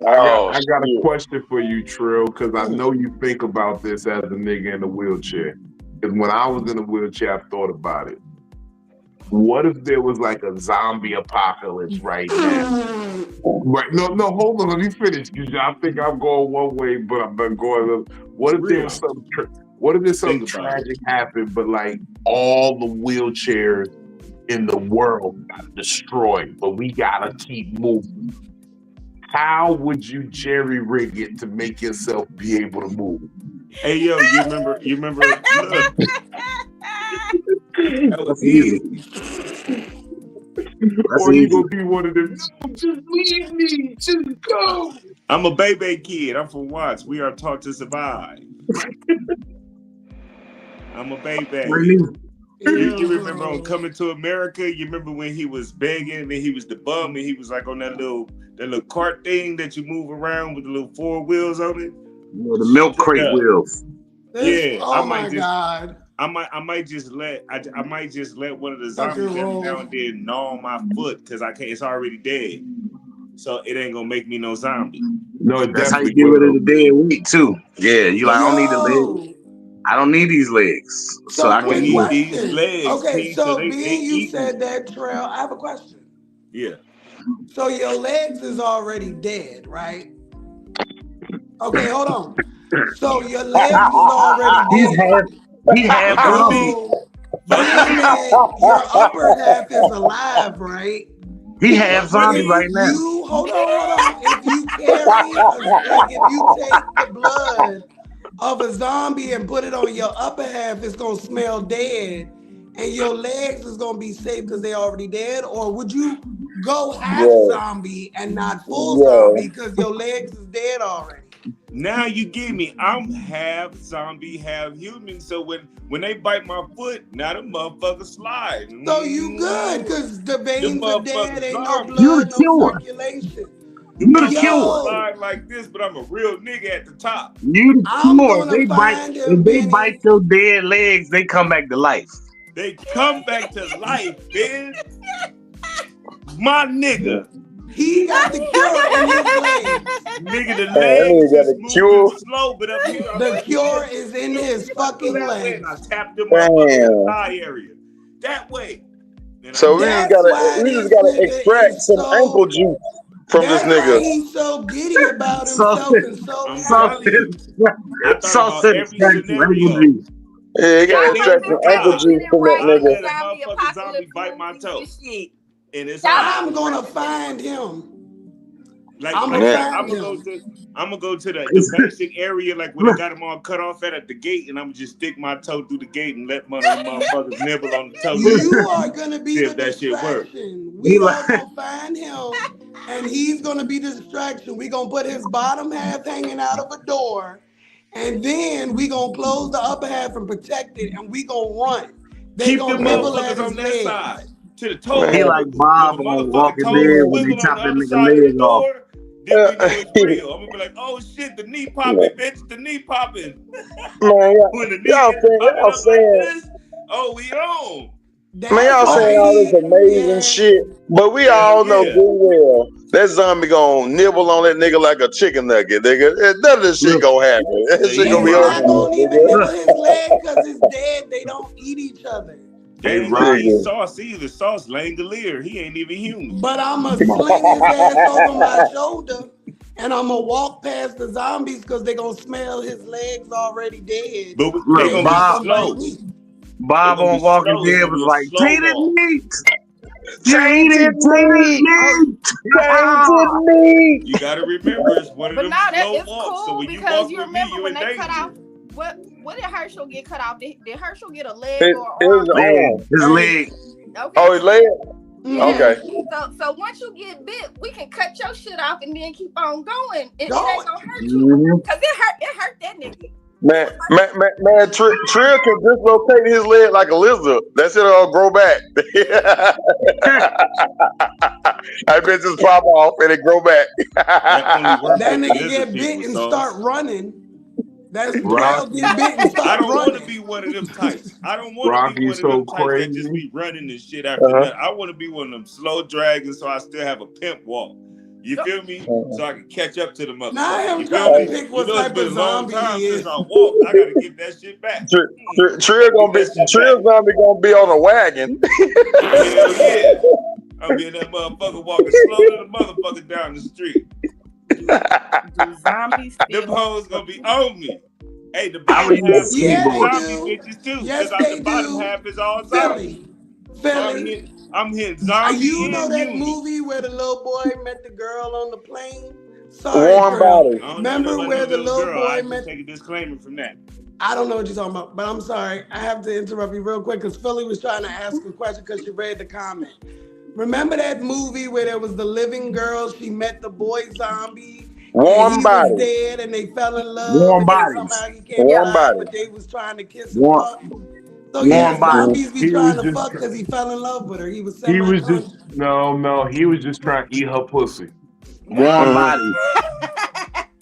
D: I got a question for you, Trill, because I know you think about this as a nigga in a wheelchair. Because when I was in a wheelchair, I thought about it. What if there was like a zombie apocalypse right now? Right? No, hold on. Let me finish. Because I think I'm going one way, but I'm going. What if there was something? What if there's something tragic happened, but like all the wheelchairs in the world got destroyed, but we gotta keep moving? How would you jerry rig it to make yourself be able to move?
H: Hey yo, you remember? Look, that was easy.
D: Or you gonna be one of them? No, just leave me. Just go.
H: I'm a baby kid. I'm from Watts. We are taught to survive. I'm a baby. You remember on Coming to America? You remember when he was begging and he was the bum and he was like on that little cart thing that you move around with the little 4 wheels on it?
G: Yeah, the milk crate wheels.
C: Oh my God.
H: I might just let one of the zombies every now and then gnaw on my foot because I can't. It's already dead, so it ain't gonna make me no zombie.
D: No,
G: that's how you get rid of the dead weight too. Yeah, you like I don't need the leg. I don't need these legs, so I can
H: need these legs.
C: Okay, so
H: they
C: being you said that, Trail, I have a question.
H: Yeah.
C: So your legs is already dead, right? Okay, hold on. So your legs is already dead.
G: He had
C: so your upper half is alive, right?
G: He half zombie right now.
C: Hold on. If you if you take the blood of a zombie and put it on your upper half, it's gonna smell dead, and your legs is gonna be safe because they already dead. Or would you go half zombie and not full zombie because your legs is dead already?
H: Now you get me. I'm half zombie, half human. So when they bite my foot, now the motherfucker slide.
C: So you good because the veins are dead, ain't no blood, no circulation.
H: You the cure. Slide like this, but I'm a real nigga at the top.
G: You the cure. If they bite your dead legs, they come back to life.
H: They come back to life, Ben. My nigga.
C: He got the cure in his legs.
H: Nigga, the legs just moving slow, but up here,
C: the cure is in his fucking legs.
H: I tapped him up in the thigh area. That way.
F: So we just gotta extract some ankle juice from this nigga.
C: He's so giddy about himself and so happy.
F: Yeah, he gotta extract some ankle juice from that nigga.
H: Motherfucker zombie bite my toe. And it's
C: I'm gonna find him.
H: I'm gonna go to the basic area, like when I got them all cut off at the gate, and I'm gonna just stick my toe through the gate and let one of them motherfuckers nibble on the toe.
C: You are gonna be
H: see
C: the
H: if that shit works.
C: We are gonna find him, and he's gonna be the distraction. We gonna put his bottom half hanging out of a door, and then we gonna close the upper half and protect it, and we gonna run.
H: Keep the motherfuckers on that side. To the toe.
G: He like Bob on Walking Dead when they chop that nigga leg off.
H: Then we know it's real. I'm gonna be like, oh shit, the knee popping, bitch, the knee popping.
F: Man, y'all saying,
H: like this, oh, we on.
F: Man, y'all saying all this amazing shit, but we all know good well that zombie gonna nibble on that nigga like a chicken nugget, nigga. None of this shit gonna happen. That shit gonna be
C: He's not
F: over.
C: gonna even nibble his leg because it's dead. They don't eat each other.
H: They ain't gonna eat Sauce either. Sauce Langolier. He ain't even human.
C: But I'ma sling his ass over my shoulder, and I'ma walk past the zombies because they gonna smell his legs already dead.
H: But they gonna be slow.
G: Bob on Walking Dead was like, tainted meat. Tainted meat.
H: You gotta remember, it's one of them slow
E: it's
H: walks.
E: cool
H: So when you
E: because
H: walk
E: you
H: with me,
E: remember
H: you
E: when
H: in
E: they
H: danger.
E: cut off what did Herschel get cut off? Did Herschel get a leg or
F: His
E: arm?
G: His leg.
E: Okay.
F: Oh, his leg?
E: Yeah.
F: Okay.
E: So once you get bit, we can cut your shit off and then keep on going. It ain't gonna hurt you because it hurt that nigga.
F: Man, Trill can dislocate his leg like a lizard. That shit all grow back. I bet just pop off and it grow back.
C: That nigga get bit and start running. That's Trail get bit and start
H: I don't
C: running.
H: want to be one of them types. I don't want to be one of them types that just be running and shit after that. I want to be one of them slow dragons so I still have a pimp walk. You feel me? So I can catch up to the motherfucker.
C: Now I am
H: You
C: trying
H: feel
C: to
H: me?
C: pick what
H: You know, it's
C: type
H: been
C: of
H: a long
C: zombie
H: time
C: he
H: since
C: is.
H: I walked. I gotta get that shit back.
F: Trill zombie gonna be on a wagon.
H: Hell yeah. I'm being that motherfucker walking slow to the motherfucker down the street.
E: Zombies.
H: Them hoes gonna be on me. Hey, the bottom half is zombie bitches too.
C: Yes,
H: because
C: they
H: the bottom
C: do.
H: half is all zombies.
C: Philly.
H: I'm hitting zombie.
C: You know
H: and
C: that
H: human.
C: movie where the little boy met the girl on the plane? Sorry,
F: Warm body.
C: Remember where the little boy
H: I
C: met?
H: just take a disclaimer from that.
C: I don't know what you're talking about, but I'm sorry. I have to interrupt you real quick because Philly was trying to ask a question because she read the comment. Remember that movie where there was the living girl? She met the boy zombie.
F: Warm body.
C: Was dead and they fell in love.
G: Warm
C: and
G: bodies.
C: Somehow he came
F: Warm
C: alive,
F: body.
C: but they was trying to kiss and fuck. So zombies be trying to fuck because he fell in love with her. He was
D: He was just he was just trying to eat her pussy.
G: Warm body.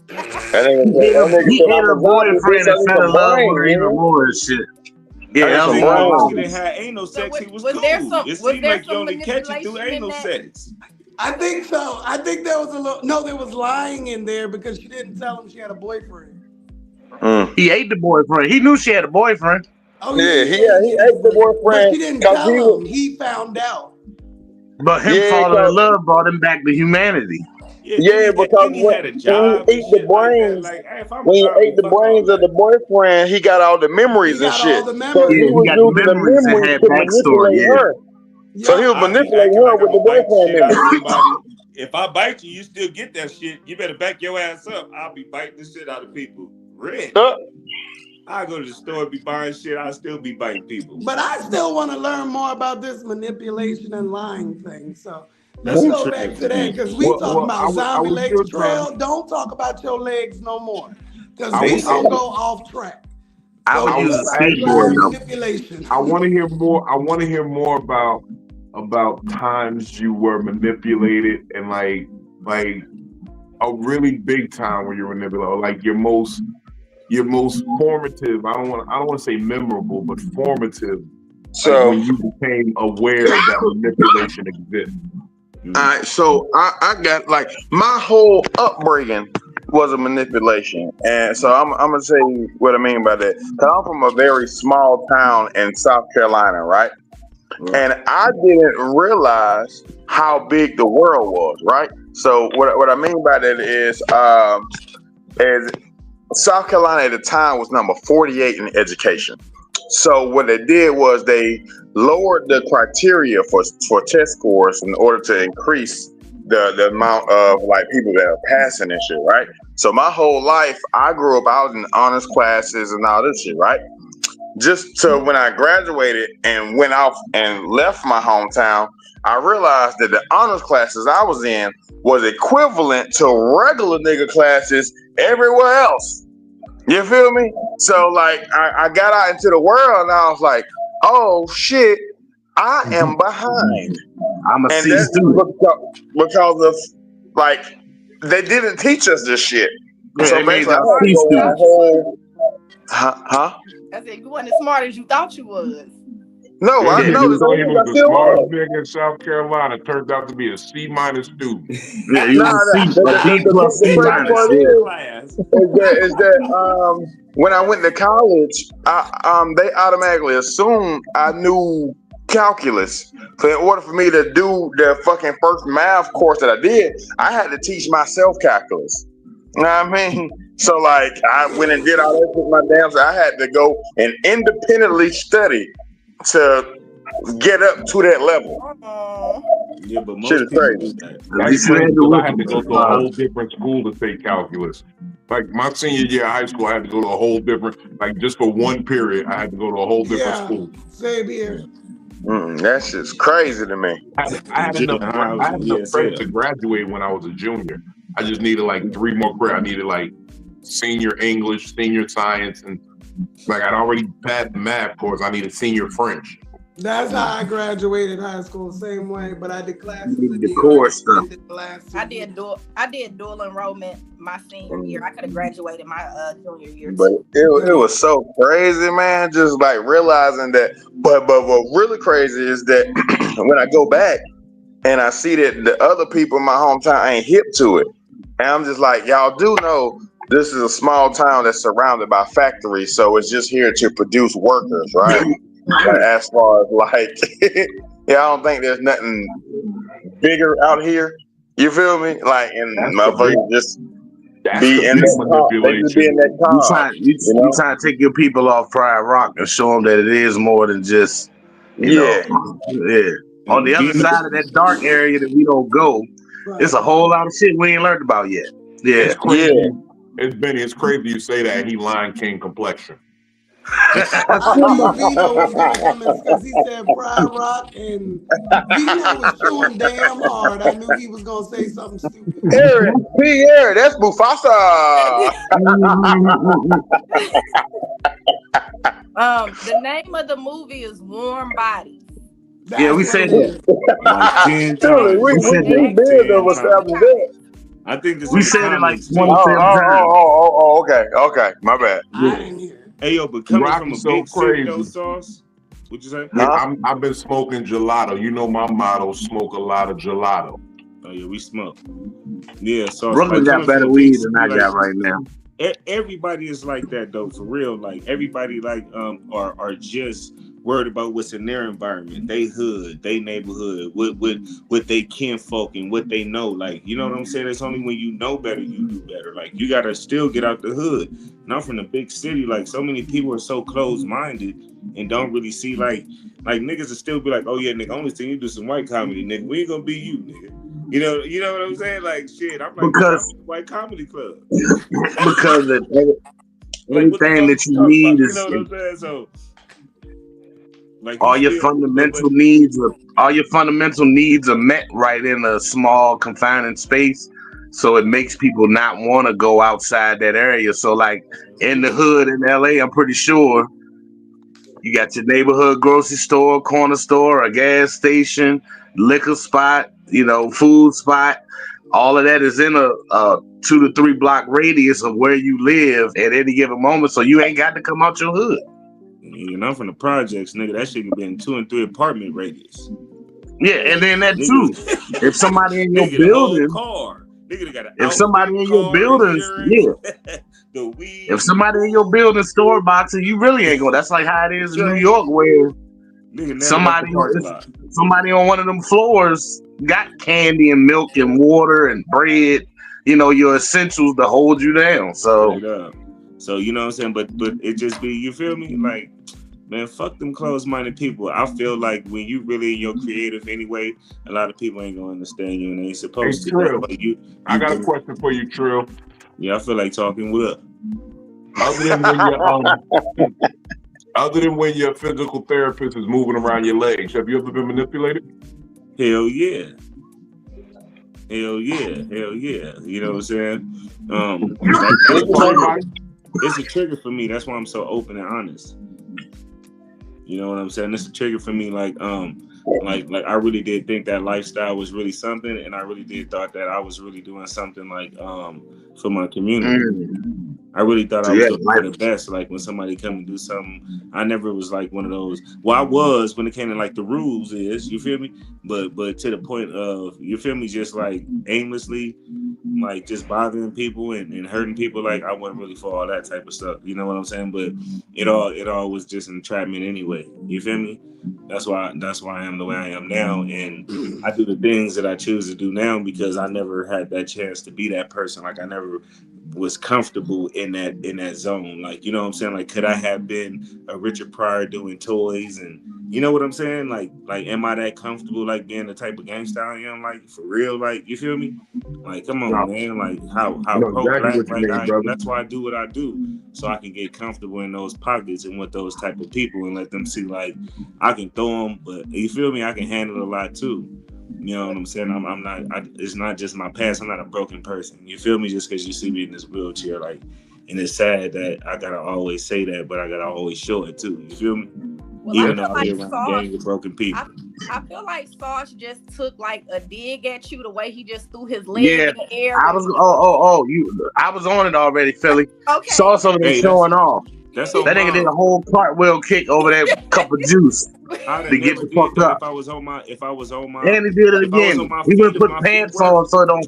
F: That nigga
G: He ate her boyfriend and fell in love with her even more and shit. Yeah, that was
H: he didn't have anal sex. He was cool. It seemed like you only catch it through anal sex.
C: I think so. I think there was a little. No, there was lying in there because she didn't tell him she had a boyfriend.
G: He ate the boyfriend. He knew she had a boyfriend.
C: Oh
F: yeah, he ate the boyfriend.
C: But she didn't tell him. He found out.
G: But him falling in love brought him back to humanity.
F: Yeah, because when he ate the brains, when he ate the brains of the boyfriend, he got all the memories and shit. So he was using the memories to manipulate her. So he was manipulating her with the boyfriend memory.
H: If I bite you, you still get that shit. You better back your ass up. I'll be biting the shit out of people. Red. I go to the store, be buying shit. I'll still be biting people.
C: But I still want to learn more about this manipulation and lying thing. So let's go back to that because we talking about zombie legs. Trail, don't talk about your legs no more because we gonna go off track.
G: I was using skateboard
C: manipulation.
D: I want to hear more. I want to hear more about times you were manipulated and like a really big time where you were manipulated, like your most formative. I don't want to say memorable, but formative. So like when you became aware that manipulation exists.
F: All right, so I got like my whole upbringing was a manipulation, and so I'm gonna say what I mean by that. Cause I'm from a very small town in South Carolina, right? And I didn't realize how big the world was, right? So what I mean by that is South Carolina at the time was number 48 in education. So what they did was they lowered the criteria for test scores in order to increase the amount of like people that are passing and shit, right? So my whole life, I grew up, I was in honors classes and all this shit, right? Just so when I graduated and went off and left my hometown, I realized that the honors classes I was in was equivalent to regular nigga classes everywhere else. You feel me? So like I got out into the world and I was like, oh shit, I am behind.
G: I'm a
F: C student because of like they didn't teach us this shit.
G: Yeah,
F: so basically, I
E: said you weren't as smart as you thought you was.
F: No, I
D: You
F: know this.
D: thought he was
F: I
D: the
F: still
D: smartest
F: was.
D: nigga in South Carolina. Turned out to be a C- student.
G: Yeah, he
F: Nah,
G: was a C, a B plus
F: the
G: C
F: crazy
G: minus.
F: part
G: Yeah.
H: class.
F: is that when I went to college, they automatically assumed I knew calculus. So in order for me to do the fucking first math course that I did, I had to teach myself calculus. You know what I mean? So like I went and did all that with my damn self. I had to go and independently study to get up to that level.
H: Yeah, but
F: Shit
H: most
F: is
H: people
F: crazy.
H: do that.
D: That's crazy because I had to go to a whole different school to take calculus. Like my senior year of high school, I had to go to a whole different, like just for one period, I had to go to a whole different school.
C: Same here.
F: That shit's crazy to me.
D: I had enough credit to graduate when I was a junior. I just needed like 3 more credits. I needed like senior English, senior science, and like I'd already passed the math course. I needed senior French.
C: That's how I graduated high school, same way. But I did classes in
G: The
C: New
G: core
C: York.
G: stuff.
E: I did dual enrollment my senior year. I could have graduated my junior year
F: But
E: too.
F: it was so crazy, man. Just like realizing that. But what really crazy is that when I go back and I see that the other people in my hometown ain't hip to it, and I'm just like, y'all do know this is a small town that's surrounded by factories, so it's just here to produce workers, right? As far as like, yeah, I don't think there's nothing bigger out here. You feel me? Like, and motherfuckers just be in that car. They just be in that car.
G: You trying to take your people off Pride Rock and show them that it is more than just, you know. On the other side of that dark area that we don't go, it's a whole lot of shit we ain't learned about yet. Yeah,
D: it's crazy. It's crazy you say that. He Lion King complexion.
C: I knew Vito was gonna come in because he said Pride Rock, and Vito was chewing damn hard. I knew he was gonna say something stupid.
F: Pierre, that's Mufasa.
E: The name of the movie is Warm Bodies.
G: Yeah, we said that.
H: Like 10 times.
F: We did establish that.
H: I think this
G: we
H: is
G: said it like 27
F: times. Okay. My bad.
C: I didn't hear.
H: Hey yo, but coming from a big city though,
D: crazy.
H: Sauce. What'd you say?
D: Yeah, I've been smoking gelato. You know my motto: smoke a lot of gelato.
H: Oh yeah, we smoke. Yeah, Sauce.
G: Brooklyn got better weed than I got right now.
H: Everybody is like that though, for real. Like everybody like are just worried about what's in their environment, they hood, they neighborhood, what they kinfolk and what they know. Like, you know what I'm saying? It's only when you know better you do better. Like you gotta still get out the hood. And I'm from the big city. Like so many people are so closed-minded and don't really see like niggas will still be like, oh yeah, nigga, only thing you do some white comedy, nigga. We ain't gonna be you, nigga. You know what I'm saying? Like shit, I'm like because white comedy club.
G: Because everything that you need is,
H: you know what I'm saying? So like
G: all your fundamental needs are met right in a small confining space. So it makes people not want to go outside that area. So like in the hood in LA, I'm pretty sure you got your neighborhood grocery store, corner store, a gas station, liquor spot, food spot. All of that is in a 2 to 3 block radius of where you live at any given moment. So you ain't got to come out your hood.
H: And I'm from the projects, nigga. That shit can be in 2 and 3 apartment radius.
G: Yeah, and then that too. If somebody in your building, if somebody in your building,
H: the weed.
G: If somebody in your building store boxing, you really ain't going. That's like how it is in New York, where somebody on one of them floors got candy and milk and water and bread. Your essentials to hold you down. So
H: you know what I'm saying? But it just be, you feel me? Like, man, fuck them closed-minded people. I feel like when you really in your creative anyway, a lot of people ain't gonna understand you and they ain't supposed to.
D: Trill, I got a question for you, Trill.
H: Yeah, I feel like talking. What up?
D: Other than when your physical therapist is moving around your legs, have you ever been manipulated?
H: Hell yeah. You know what I'm saying? It's a trigger for me. That's why I'm so open and honest. You know what I'm saying? It's a trigger for me. Like I really did think that lifestyle was really something, and I really did thought that I was really doing something like for my community. I really thought
G: So
H: I was
G: yeah,
H: going to do the best. Like when somebody come and do something, I never was like one of those. Well, I was when it came to like the rules is, you feel me? But to the point of, you feel me, just like aimlessly, like just bothering people and hurting people. Like I wasn't really for all that type of stuff. You know what I'm saying? But it all was just entrapment anyway. You feel me? That's why I am the way I am now, and I do the things that I choose to do now because I never had that chance to be that person. Like I never was comfortable in that zone. Like, you know what I'm saying? Like, could I have been a Richard Pryor doing toys and you know what I'm saying? Like am I that comfortable like being the type of gangster I am? Like for real? Like you feel me? Like come on, man. Like how
D: I know
H: pro
D: exactly
H: black
D: what you
H: like
D: mean,
H: I am.
D: brother.
H: That's why I do what I do. So I can get comfortable in those pockets and with those type of people and let them see like I can throw them, but you feel me? I can handle a lot too. You know what I'm saying? I'm not. It's not just my past. I'm not a broken person. You feel me? Just because you see me in this wheelchair, like, and it's sad that I gotta always say that, but I gotta always show it too. You feel me?
E: Well,
H: Even though I be around a gang of broken people.
E: I feel like Sarge just took like a dig at you the way he just threw his leg in the air.
G: I was I was on it already, Philly.
E: Okay.
G: Sauce over there showing off.
H: That
G: nigga did a whole cartwheel kick over that cup of juice to get the fuck up.
H: If I was on my,
G: and he did it again. He would put pants on so it don't.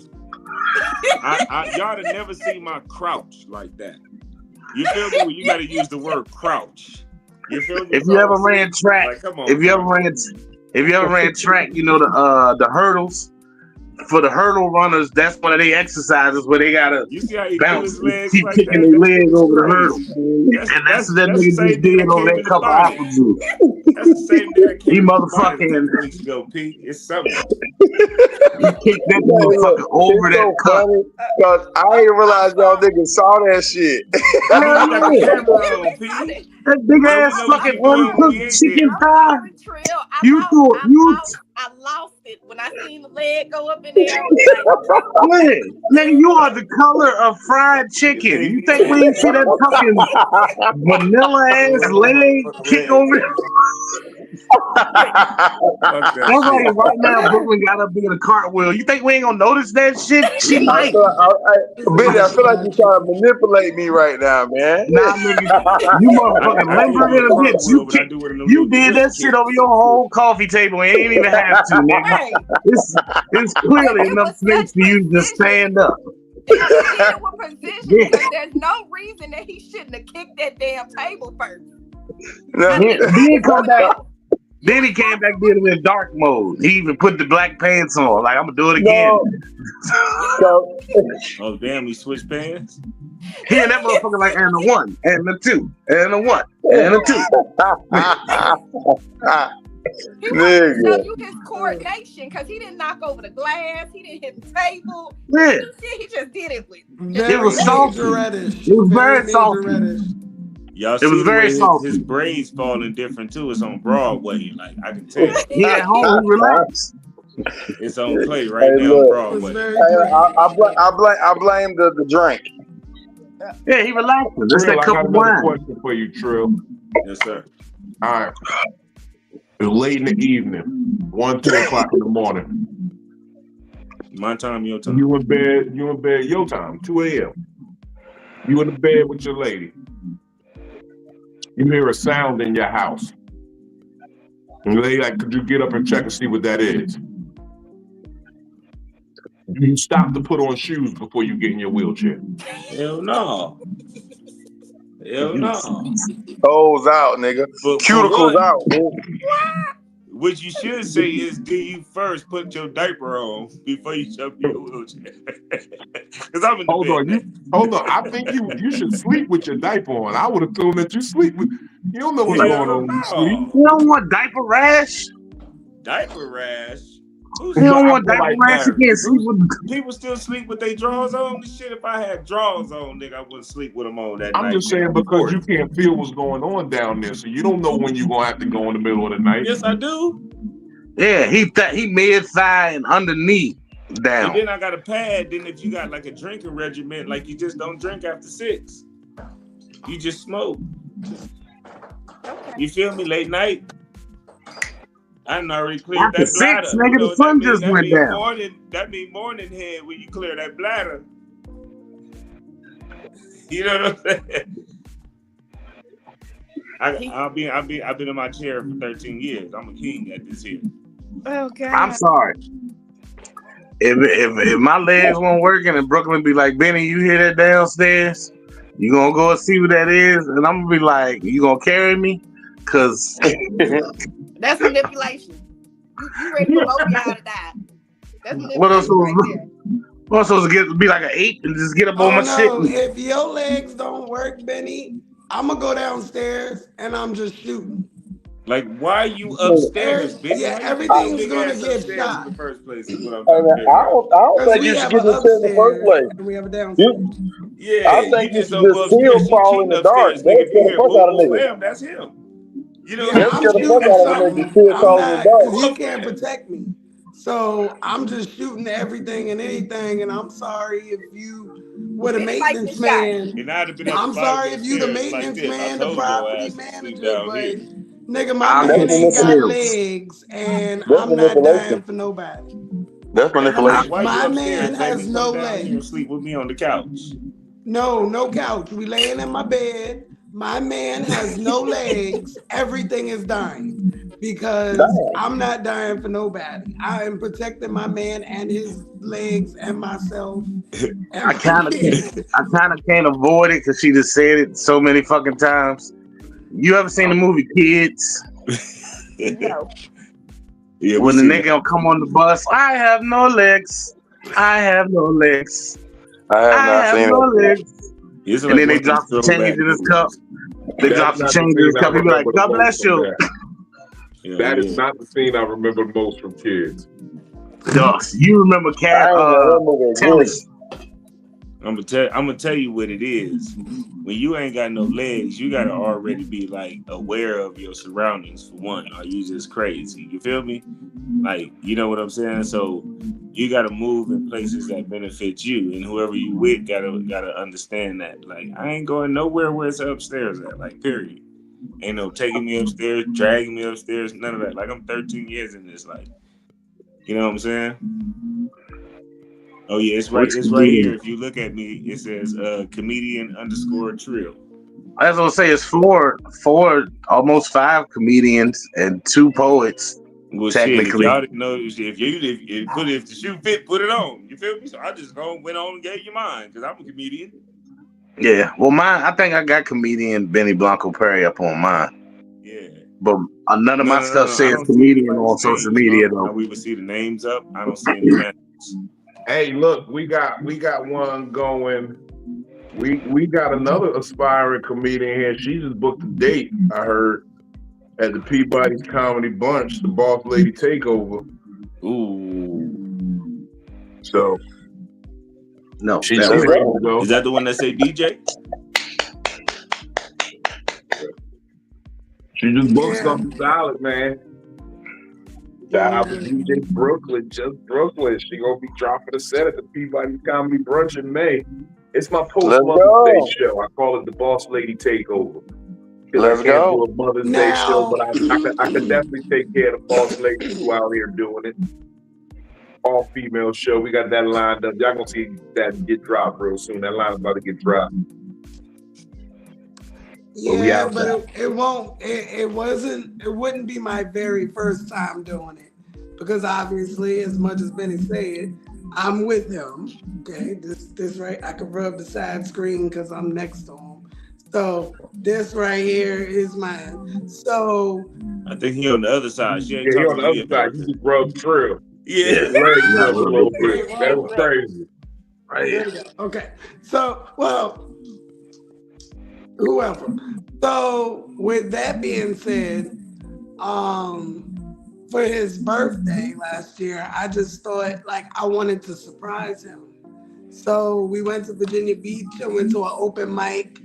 H: Y'all have never seen my crouch like that. You feel me? When you got to use the word crouch. You feel me?
G: If you ever ran track,
H: like, come on,
G: if you ever ran track, you know the hurdles. For the hurdle runners, that's one of their exercises where they gotta bounce, keep
H: like
G: kicking their legs over the hurdle. And that's what that nigga just did over that cup of apple juice.
H: That's the same thing that
G: he motherfucking
H: weeks ago, P. It's something.
G: He kicked that motherfucker over that cup.
F: Cause I didn't realize y'all niggas saw that shit.
G: That big ass fucking uncooked chicken thigh.
E: I lost it when I seen the leg go up in there.
G: Nigga, you are the color of fried chicken. You think we ain't see that fucking vanilla ass leg kick over there? That's like right now Brooklyn got up being a cartwheel. You think we ain't gonna notice that shit? She might.
F: Billy, I feel like you trying to manipulate me right now, man.
G: Nah, nigga, you motherfucking limber than a bitch. You did that shit over your whole coffee table and ain't even have to, nigga. It's clearly enough space for you to just stand up.
E: There's no reason that he shouldn't have kicked that damn table first.
G: Then he came back did it in dark mode. He even put the black pants on. Like, I'm gonna do it again.
H: Oh damn, he switched pants?
G: He and that motherfucker like and the 1 and the 2 and the 1 and the 2.
E: He wanted to show you his coordination because he didn't knock over the glass, he didn't hit the table.
G: Yeah.
E: He just did it with.
G: It was salty. It was very salty.
H: Y'all see his braids falling different too. It's on Broadway, like I can tell.
G: Yeah, home relax.
H: It's on play right now on Broadway.
F: I blame the drink.
G: Yeah, he relaxed. That's that cup of wine.
D: Question for you, Trill.
H: Yes, sir.
D: All right. It's late in the evening, 1, 2 o'clock in the morning.
H: My time, your time.
D: You in bed, your time, 2 a.m. You in the bed with your lady. You hear a sound in your house. And the lady like, could you get up and check and see what that is? You stop to put on shoes before you get in your wheelchair.
H: Hell no. Hell no.
F: Toes out, nigga. Cuticles out, man.
H: What you should say is, do you first put your diaper on before you jump in your wheelchair? Because I'm in the bed.
D: Hold on. I think you should sleep with your diaper on. I would assume that you sleep with. You don't know what's going on when you sleep.
G: You don't want diaper rash?
H: Diaper rash?
G: You don't want diaper rash? You can't sleep with.
H: People still sleep with their drawers on. This shit, if I had drawers on, nigga, I wouldn't sleep with them on that night.
D: I'm just saying because you can't feel what's going on down there, so you don't know when you're gonna have to go in the middle of the night.
H: Yes, I do.
G: Yeah, he mid thigh and underneath down.
H: And then I got a pad. Then if you got like a drinking regimen, like you just don't drink after 6, you just smoke. You feel me? Late night. I done already cleared
G: after
H: that bladder.
G: 6, nigga, the sun just went down.
H: That mean morning head when you clear that bladder. You know what I'm saying? I've been in my chair for 13 years. I'm a king at this here.
E: Oh God.
G: I'm sorry. If my legs weren't working and Brooklyn be like, Benny, you hear that downstairs? You gonna go and see what that is? And I'm gonna be like, you gonna carry me? Cause
E: that's manipulation. You ready for both y'all to die. That's manipulation
G: what else
E: right there.
G: What else supposed to be like an ape and just get up on my shit?
C: If your legs don't work, Benny, I'm gonna go downstairs and I'm just shooting.
H: Like, why are you upstairs, bitch?
C: Yeah, everything's gonna get shot.
H: In the first place is what I'm
I: I don't think you should get upstairs in the first place.
C: And we have a downstairs.
I: I think you should just still fall in the dark. That's the fuck out of niggas.
H: That's him. You know,
I: that's the fuck out of niggas. Still fall in the dark.
C: He can't protect me. So I'm just shooting everything and anything, and I'm sorry if you were the maintenance man. I'm sorry if you the maintenance man, the property manager, but nigga, my man ain't got legs, and I'm not dying for nobody.
I: That's manipulation.
C: My man has no legs.
H: Sleep with me on the couch.
C: No couch. We laying in my bed. My man has no legs. Everything is dying because I'm not dying for nobody. I am protecting my man and his legs and myself.
G: I kind of can't avoid it because she just said it so many fucking times. You ever seen the movie Kids?
E: No.
G: Yeah, when the nigga gonna come on the bus, I have no legs. I have no legs.
I: I have not seen
G: legs. And then they drop the change in his cup. They drop the change in his cup. He be like, God bless you.
D: That is not the scene I remember most from Kids.
G: Yes, you remember Tennis.
H: I'm gonna tell you what it is. When you ain't got no legs, you gotta already be like aware of your surroundings for one. Are you just crazy? You feel me? Like, you know what I'm saying? So you gotta move in places that benefit you, and whoever you with gotta understand that. Like, I ain't going nowhere where it's upstairs at. Like, period. Ain't no taking me upstairs, dragging me upstairs, none of that. Like, I'm 13 years in this. Like, you know what I'm saying? Oh yeah, it's right here. If you look at me, it says comedian _trill.
G: I was gonna say it's four, almost 5 comedians and 2 poets.
H: Well, technically, shit, if y'all didn't know, if the shoe fit, put it on. You feel me? So I just went on and gave you mine because I'm a comedian.
G: Yeah, well, mine. I think I got comedian Benny Blanco Perry up on mine.
H: Yeah,
G: but none of my stuff says comedian on social media though.
H: We would see the names up. I don't see any names.
D: Hey, look, we got one going. We got another aspiring comedian here. She just booked a date, I heard, at the Peabody's Comedy Bunch, the Boss Lady Takeover.
H: Ooh.
D: So
G: no,
H: she's ready to go. Is that the one that say DJ?
D: She just booked something solid, man. Shout out to DJ Brooklyn, just Brooklyn. She gonna be dropping a set at the Peabody's Comedy Brunch in May. It's my post-Mother's Day show. I call it the Boss Lady Takeover.
I: Let's go.
D: Do a Mother's Day show, but I could definitely take care of the boss ladies who out here doing it. All female show. We got that lined up. Y'all gonna see that get dropped real soon. That line is about to get dropped.
C: Yeah, but it won't. It wouldn't be my very first time doing it because obviously, as much as Benny said, I'm with him. Okay, this right. I can rub the side screen because I'm next to him. So this right here is mine. So
H: I think he on the other side. She ain't
D: he on the other side. You just rubbed Trill.
H: Yeah,
D: a little bit. That was crazy.
C: Right. Okay. So whoever. So with that being said, for his birthday last year, I just thought like I wanted to surprise him. So we went to Virginia Beach and went to an open mic,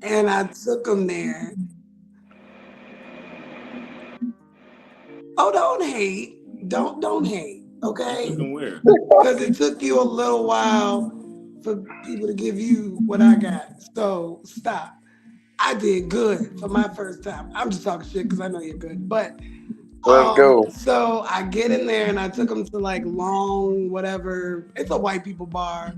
C: and I took him there. Oh, don't hate. Don't hate, okay? Because it took you a little while for people to give you what I got. So stop. I did good for my first time. I'm just talking shit because I know you're good. But
I: let's go.
C: So I get in there and I took him to like Long, whatever. It's a white people bar.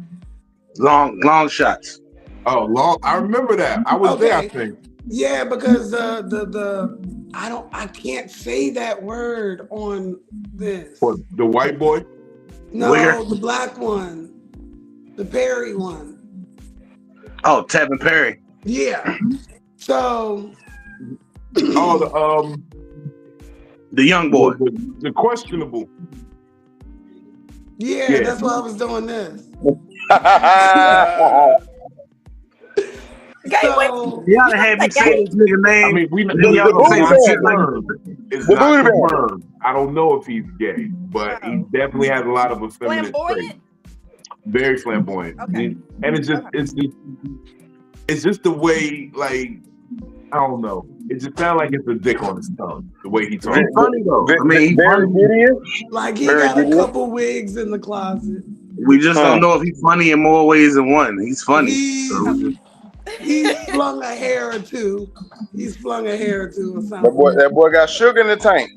G: Long shots.
D: Oh, long. I remember that. I was there, I think.
C: Yeah, because I can't say that word on this.
D: For the white boy?
C: No,
G: Wigger?
C: the black one. The Perry one.
G: Oh, Tevin Perry.
C: Yeah. So
D: Oh,
G: the young boy.
D: The questionable.
C: Yeah, that's why I was doing this. So,
G: you gotta have me say this nigga name.
D: I mean, we
G: then y'all gonna say some shit like
D: it's not confirmed. I don't know if he's gay, but he definitely has a lot of effeminate traits. Very flamboyant.
E: Okay.
D: And it's just the way, like, I don't know. It just sounds like it's a dick on his tongue, the way he talks.
G: It's funny though. I mean, he's funny.
C: Like he got a couple wigs in the closet.
G: We just don't know if he's funny in more ways than one. He's funny.
C: He's flung a hair or two. He's flung a hair or two or something.
F: That boy got sugar in the tank.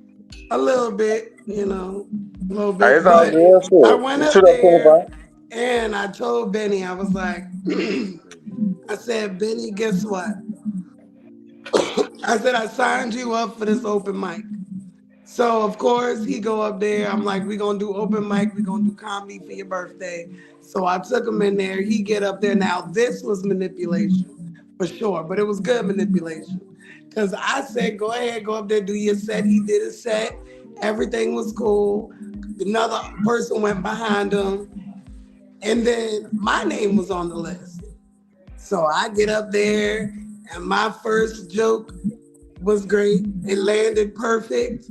C: A little bit, a little bit.
F: It's all good.
C: I went up there and I told Benny, I was like, I said, Benny, guess what? I said, I signed you up for this open mic. So, of course, he go up there. I'm like, we going to do open mic. We going to do comedy for your birthday. So I took him in there. He get up there. Now, this was manipulation for sure, but it was good manipulation. Because I said, go ahead, go up there, do your set. He did his set. Everything was cool. Another person went behind him. And then my name was on the list. So I get up there, and my first joke was great. It landed perfect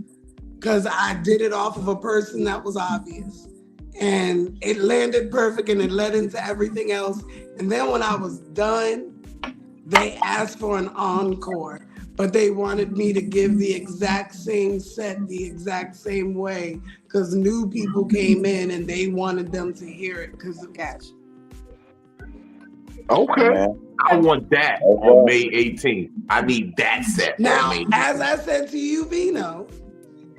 C: because I did it off of a person that was obvious. And it landed perfect, and it led into everything else. And then when I was done, they asked for an encore, but they wanted me to give the exact same set the exact same way because new people came in and they wanted them to hear it because of cash.
D: Okay. I want that on May 18th. I need that set.
C: Now, as I said to you, Vino,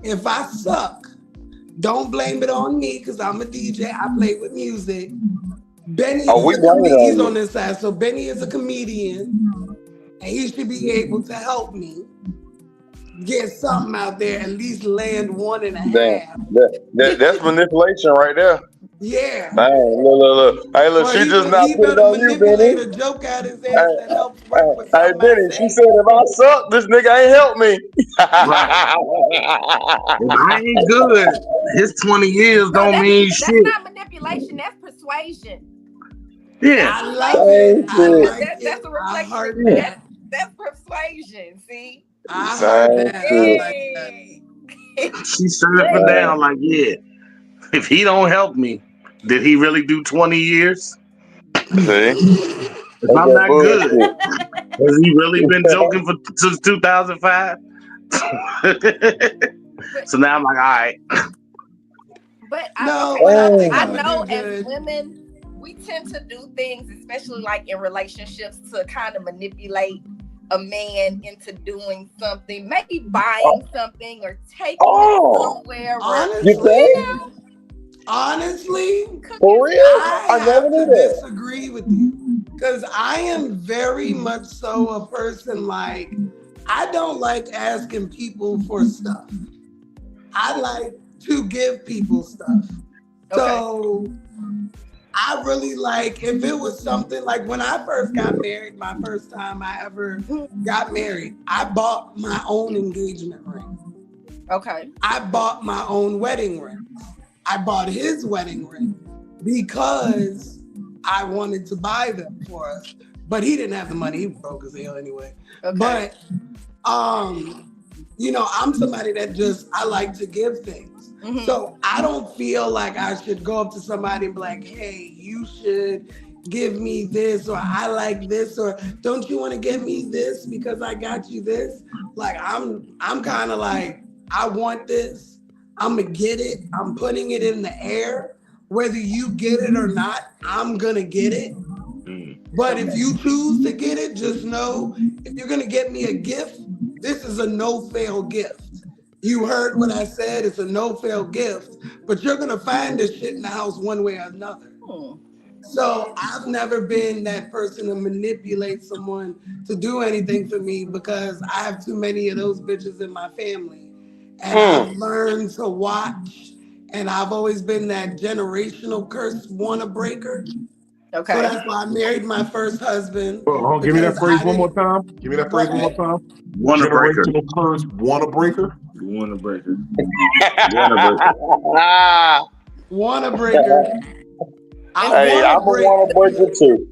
C: if I suck, don't blame it on me because I'm a DJ. I play with music. Benny is he's on this side. So Benny is a comedian and he should be able to help me get something out there, at least land 1.5.
F: That's manipulation right there.
C: Yeah.
F: Man, look. Hey, look, she just not put it on you, Benny.
C: A joke out his ass that helps work with
F: hey, Benny, she said if I suck, this nigga ain't help me.
G: If I ain't good, his 20 years don't mean shit.
E: That's not manipulation, that's persuasion.
G: Yeah.
C: I love it.
E: That's a reflection. That's persuasion, see?
C: I heard that.
G: She surfing down like, yeah. If he don't help me, did he really do 20 years?
F: See?
G: If I'm not good, has he really been joking since 2005? So now I'm like, all right.
E: But I know as women, we tend to do things, especially like in relationships, to kind of manipulate a man into doing something, maybe buying something or taking it somewhere.
C: Honestly,
F: for real,
C: I never knew that. Disagree with you because I am very much so a person like I don't like asking people for stuff. I like to give people stuff. So I really like if it was something like when I first got married, my first time I ever got married, I bought my own engagement ring.
E: Okay.
C: I bought my own wedding ring. I bought his wedding ring because I wanted to buy them for us, but he didn't have the money. He was broke as hell anyway. Okay. But, I'm somebody that I like to give things. Mm-hmm. So I don't feel like I should go up to somebody and be like, hey, you should give me this, or I like this, or don't you want to give me this because I got you this? Like, I'm kind of like, I want this. I'm going to get it. I'm putting it in the air. Whether you get it or not, I'm going to get it. But if you choose to get it, just know if you're going to get me a gift, this is a no-fail gift. You heard what I said. It's a no-fail gift. But you're going to find this shit in the house one way or another. So I've never been that person to manipulate someone to do anything for me because I have too many of those bitches in my family. And I've learned to watch, and I've always been that generational curse wanna breaker.
E: Okay.
C: So that's why I married my first husband.
D: Give me that phrase one more time. Give me that phrase one more time.
G: Wanna breaker.
D: Generational curse, wanna breaker.
H: Wanna breaker.
C: Wanna breaker.
I: Hey, I'm a wanna breaker too.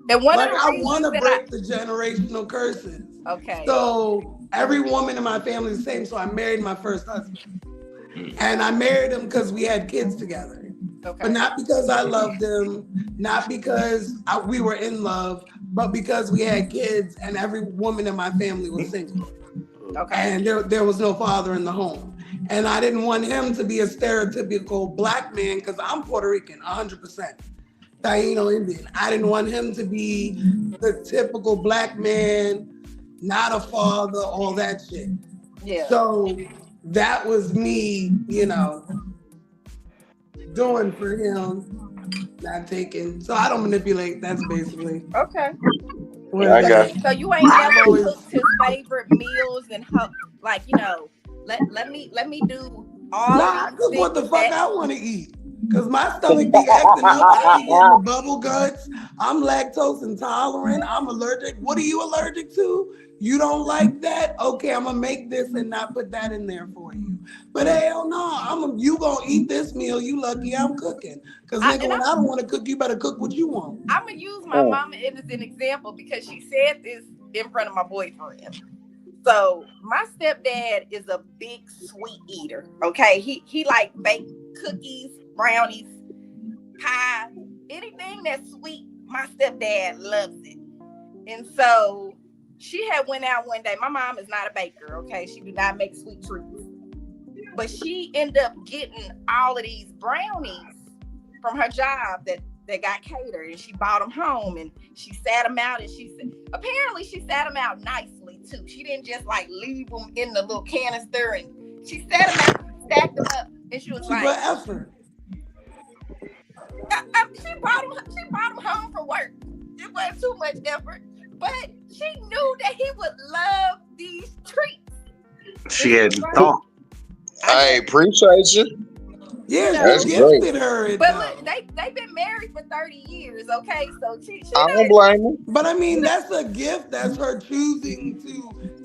E: And one
C: like
E: of the
C: I
E: reasons
C: want to
E: that
C: break the generational curses.
E: Okay.
C: So every woman in my family is the same. So I married my first husband, and I married him because we had kids together.
E: Okay.
C: But not because I loved him, not because we were in love, but because we had kids, and every woman in my family was single.
E: Okay.
C: And there was no father in the home. And I didn't want him to be a stereotypical black man because I'm Puerto Rican, 100%. Taino Indian. I didn't want him to be the typical black man, not a father, all that shit.
E: Yeah.
C: So that was me, doing for him, not taking. So I don't manipulate. That's basically.
E: Okay.
I: I got you.
E: So you ain't never cooked his favorite meals and let me do all.
C: Nah, because what the fuck I want to eat. Because my stomach be acting up. I be getting the bubble guts. I'm lactose intolerant. I'm allergic. What are you allergic to? You don't like that? Okay, I'm going to make this and not put that in there for you. But hell no, you going to eat this meal. You lucky I'm cooking. Because nigga, when I don't want to cook, you better cook what you want.
E: I'm going to use my mama as an example because she said this in front of my boyfriend. So my stepdad is a big sweet eater. Okay, he like baked cookies, brownies, pie, anything that's sweet. My stepdad loves it. And so she had went out one day. My mom is not a baker. Okay, she do not make sweet treats, but she ended up getting all of these brownies from her job that got catered, and she bought them home and she sat them out, and apparently she sat them out nicely too. She didn't just like leave them in the little canister, and she sat them out, stacked them up, and she was like,
C: effort.
E: She brought them home from work. It wasn't too much effort, but she knew that he would love these treats.
G: She had thought.
I: I appreciate you.
C: Yeah,
I: that's
C: she gifted her.
E: But look, they've been married for 30 years, okay? So she
I: I don't blame her.
C: But I mean, that's a gift. That's her choosing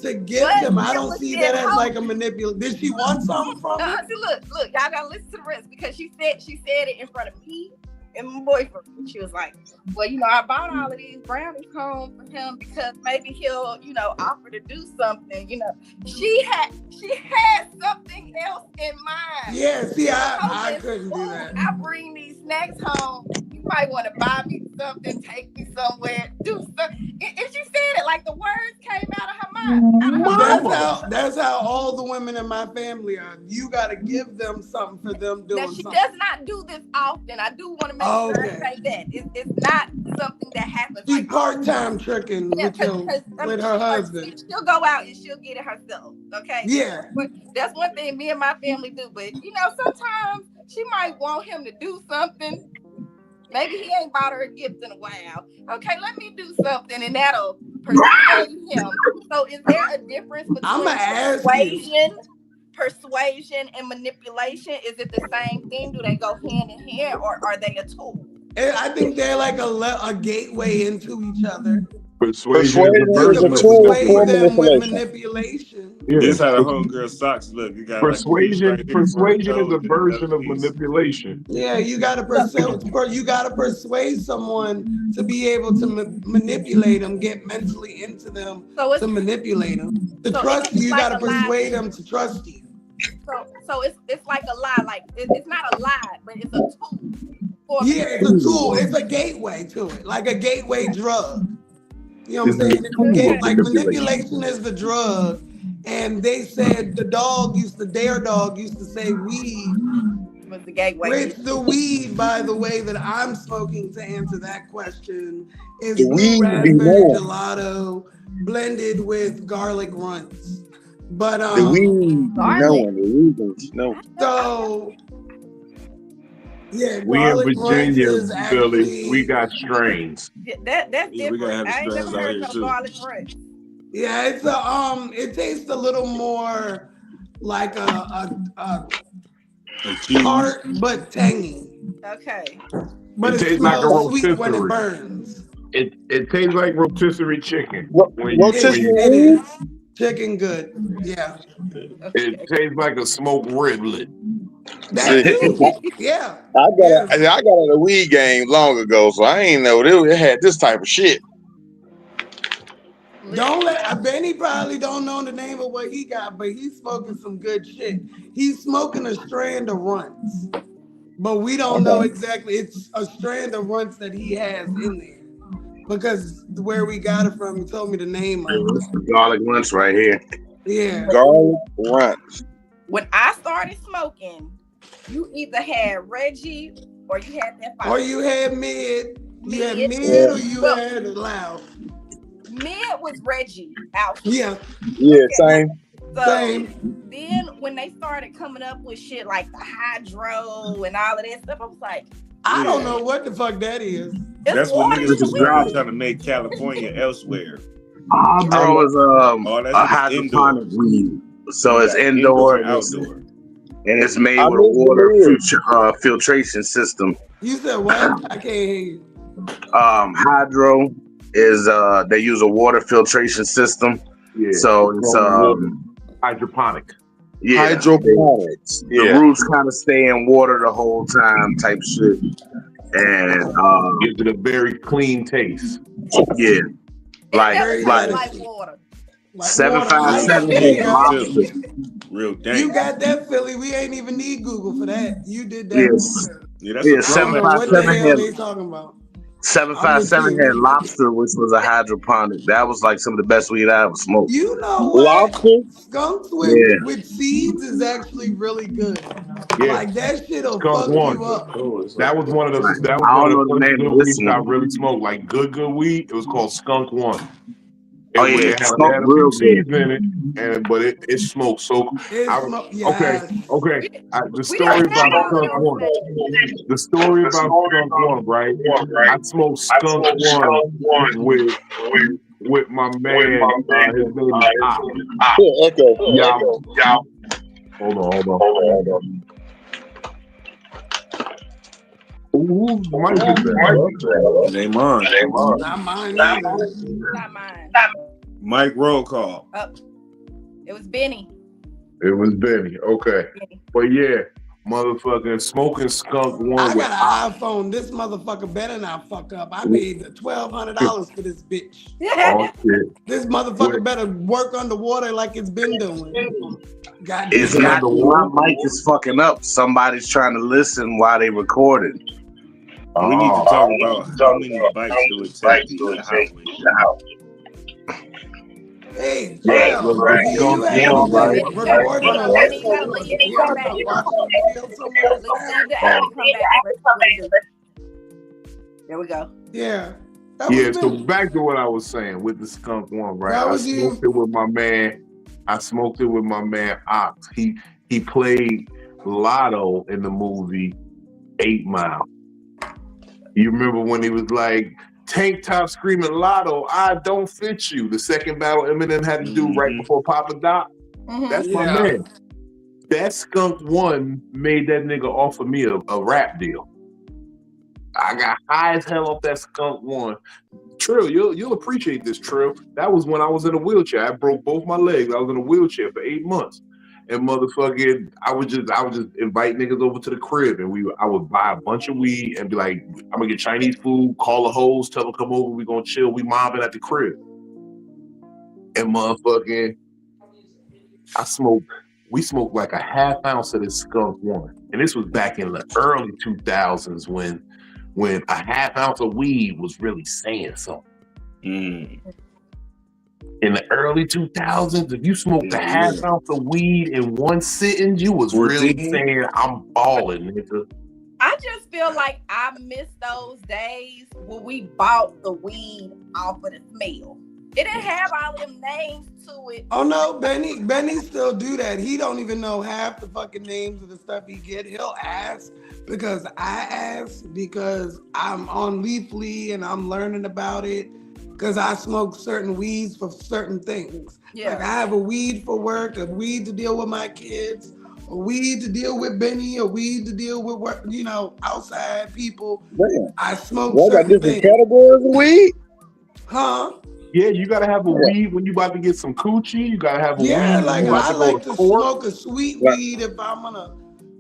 C: to gift him. I don't see that as like a manipulation. Did she want something from it?
E: Look, y'all gotta listen to the rest because she said it in front of me and my boyfriend. She was like, well, I bought all of these brownies home for him because maybe he'll, offer to do something. She had something else in mind.
C: Yeah, see, I couldn't do that.
E: I bring these snacks home. You might want to buy me something, take me somewhere, do something. If she said it, like the words came out of her mind.
C: That's how all the women in my family are. You got to give them something for them doing
E: now, she
C: something.
E: does not do this often. I do want to make sure I say that. It's not something that happens.
C: She's part-time tricking with her husband.
E: She'll go out and she'll get it herself. Okay.
C: Yeah.
E: But that's one thing me and my family do. But sometimes she might want him to do something. Maybe he ain't bought her a gift in a while. Okay, let me do something, and that'll persuade him. So, is there a difference between persuasion, and manipulation? Is it the same thing? Do they go hand in hand, or are they a tool?
C: I think they're like a gateway into each other.
D: Persuasion
I: is a tool for
C: manipulation.
D: Yeah.
H: This how the homegirl socks look. You got
D: persuasion is a version of manipulation.
C: Yeah, you gotta persuade someone to be able to manipulate them, get mentally into them to manipulate them. To trust you, you gotta persuade them to trust you.
E: So it's like a lie. Like it's not a lie, but it's a tool.
C: It's a tool. It's a gateway to it, like a gateway drug. You know what I'm saying? Like manipulation is the drug, and they said their dog used to say weed
E: was the gateway.
C: With the weed, by the way, that I'm smoking to answer that question is
I: the weed
C: raspberry gelato blended with garlic runts. But
I: the weed, no.
C: So Yeah,
D: We in
C: garlic ranch
D: Virginia,
C: is
D: Philly. We
C: actually
D: got strains.
E: That's
H: Yeah, we gotta
E: different.
H: have the
E: I ain't never
H: strands out
E: heard
H: here
E: no
H: too.
E: garlic bread.
C: yeah, it's a it tastes a little more like a
H: Like cheese.
C: tart but tangy.
E: Okay.
C: But
D: It
C: it
D: tastes like a
C: smells sweet when it
D: rotisserie.
C: burns.
D: It tastes like rotisserie chicken. When
I: Rotisserie
C: It
I: weed?
C: is. Chicken good. Yeah.
D: it tastes like a smoked riblet.
C: That
I: See,
C: too. Yeah.
I: I
C: Yeah.
I: got in a weed game long ago, so I ain't know it had this type of shit.
C: Don't let Benny probably don't know the name of what he got, but he's smoking some good shit. He's smoking a strand of runts. But we don't know exactly. It's a strand of runts that he has in there. Because where we got it from, he told me the name of it.
G: This is garlic lunch right here.
C: Yeah.
I: Garlic runts.
E: When I started smoking, you either had Reggie or you had that fire.
C: Or you had mid. You had mid or you had loud.
E: Mid was Reggie out.
C: Yeah.
I: Yeah, same.
E: So
C: Same.
E: then when they started coming up with shit like the hydro and all of that stuff, I was like,
C: I don't know what the fuck that is.
H: That's what
E: water
H: niggas was
E: weed.
H: trying to make California elsewhere.
G: Hydro is
H: that's
G: a hydroponic weed. So it's
H: indoor
G: indoor
H: and outdoor.
G: And it's made
I: I
G: with a
I: missed the
G: water
I: lid.
G: filtration system.
C: You said what? I can't hear you.
G: Hydro is they use a water filtration system.
D: Yeah.
G: So it's
D: hydroponic.
G: Yeah.
I: Hydroponics.
G: The roots kind of stay in water the whole time type shit. And
D: gives it a very clean taste.
G: Yeah. Like
E: water.
G: 757
H: Real dang.
C: You got that, Philly. We ain't even need Google for that. You did that.
G: Yes.
H: Yeah,
C: I don't know what the
G: 757
C: hell they talking about.
G: 757 had lobster, which was a hydroponic. That was like some of the best weed I ever smoked.
C: You know what? Skunks with seeds is actually really good.
D: Yeah.
C: Like that shit'll
D: Skunk
C: fuck
D: one.
C: you up.
D: That was one of the first good weeds I really smoked. Like good weed. It was called Skunk One. It had a few seeds in it, but it smoked so. Okay. The story about Skunk One. The story about Skunk One, right? I smoked Skunk One with my man. His name is Op. Y'all. Hold on. Whose mic is that?
H: It ain't mine.
C: Not mine either.
E: Not mine.
H: Mike roll call.
E: It was Benny.
D: It was Benny. Okay. But yeah, motherfucking smoking Skunk One.
C: I got an iPhone. This motherfucker better not fuck up. I paid $1,200 for this bitch.
D: Oh shit.
C: This motherfucker better work underwater like it's been doing.
G: It's not my mic is fucking up. Somebody's trying to listen while they recording.
H: We need to talk about how many bikes do it take to eat a highway.
C: Hey,
D: right.
C: You have
D: Right.
C: recording a
E: Let's come back. There we go.
C: Yeah.
D: So back to what I was saying with the Skunk One, right? I smoked it with my man Ox. He played Lotto in the movie 8 Mile. You remember when he was like, tank top screaming Lotto, I don't fit you. The second battle Eminem had to do right before Papa Doc. That's my man. That Skunk One made that nigga offer me a rap deal. I got high as hell off that Skunk One. Trill, you'll appreciate this, Trill. That was when I was in a wheelchair. I broke both my legs. I was in a wheelchair for 8 months. And motherfucking, I would just invite niggas over to the crib, and I would buy a bunch of weed and be like, I'm gonna get Chinese food, call the hoes, tell them come over, we gonna chill, we mobbing at the crib. And motherfucking, we smoked like a half ounce of this Skunk One. And this was back in the early 2000s when a half ounce of weed was really saying something. In the early 2000s, if you smoked a half ounce of weed in one sitting, you was really saying, I'm balling, nigga.
E: I just feel like I miss those days when we bought the weed off of the smell. It didn't have all them names to it.
C: Oh no, Benny still do that. He don't even know half the fucking names of the stuff he get. He'll ask because I ask because I'm on Leafly and I'm learning about it because I smoke certain weeds for certain things.
E: Yeah.
C: Like I have a weed for work, a weed to deal with my kids, a weed to deal with Benny, a weed to deal with work, outside people.
I: Damn.
C: I smoke
I: Well, I got
C: certain
I: different
C: things.
I: categories of weed.
C: Huh?
D: Yeah, you gotta have a weed when you about to get some coochie. You gotta have a
C: Yeah,
D: weed when
C: like
D: you about
C: I
D: to go
C: like
D: to
C: to
D: court.
C: smoke a sweet
I: Right.
C: weed if I'm gonna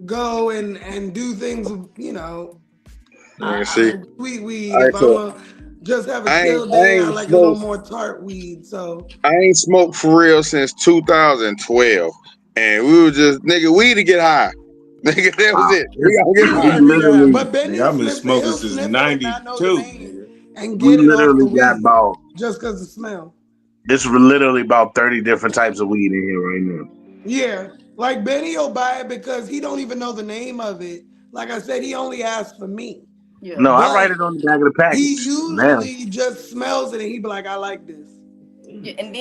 C: go and do things,
F: Yeah, see,
C: sweet weed.
I: All right,
C: If I'm
I: so
C: gonna just have a
I: I
C: chill
I: ain't
C: day, I like a little
I: smoked.
C: more tart weed. So
I: I ain't smoked for real since 2012, and we were just nigga weed to get high. Nigga, that was it. We gotta get
C: yeah,
I: high.
C: nigga.
G: literally,
C: But Benny
H: Nigga, I've been
C: sniff it.
H: smoking
C: He'll
H: since
C: sniff it and not know the
H: '92,
C: name
H: nigga.
C: and
G: we
C: get it off the
G: literally got
C: weed
G: about
C: just because the smell.
G: it's literally about 30 different types of weed in here right now.
C: Yeah, like Benny will buy it because he don't even know the name of it. Like I said, he only asked for me.
E: Yeah.
G: No, I write
C: But
G: it on the back of the
C: he
G: package. Now,
C: usually just smells it and he be like, I like this.
E: Yeah, and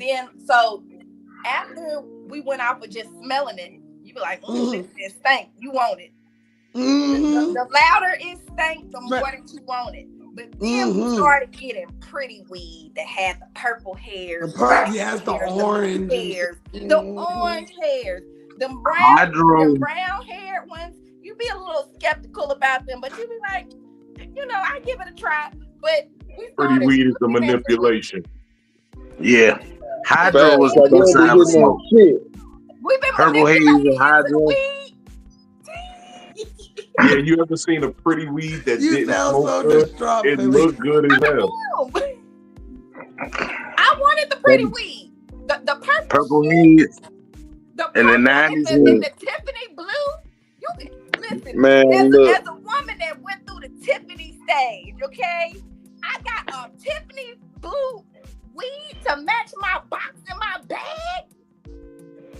E: then so after we went out for just smelling it, you be like, this stank. You want it. The louder it stank, the more that you want it. But then we started getting pretty weed that had the purple hairs.
C: The orange
E: hairs. The orange hairs. Them brown haired ones, you be a little skeptical about them, but you be like, I give it a try. But we
D: Pretty weed is the manipulation.
G: yeah. Hydro was the
I: Like,
G: best
I: we
G: I ever
I: getting
G: smoked.
I: that shit.
E: We've been
G: Purple haze and hydro.
D: Yeah, you ever seen a pretty weed that
C: You
D: didn't
C: sound
D: smoke
C: so
D: good?
C: distraught,
D: It
C: Philly.
D: looked good as hell.
E: I wanted the pretty weed. The
G: purple haze.
E: The
G: in the
E: purple
G: 90s.
E: and the Tiffany blue. You listen,
I: Man, look.
E: as a woman that went through the Tiffany stage, okay? I got a Tiffany blue weed to match my box in my bag.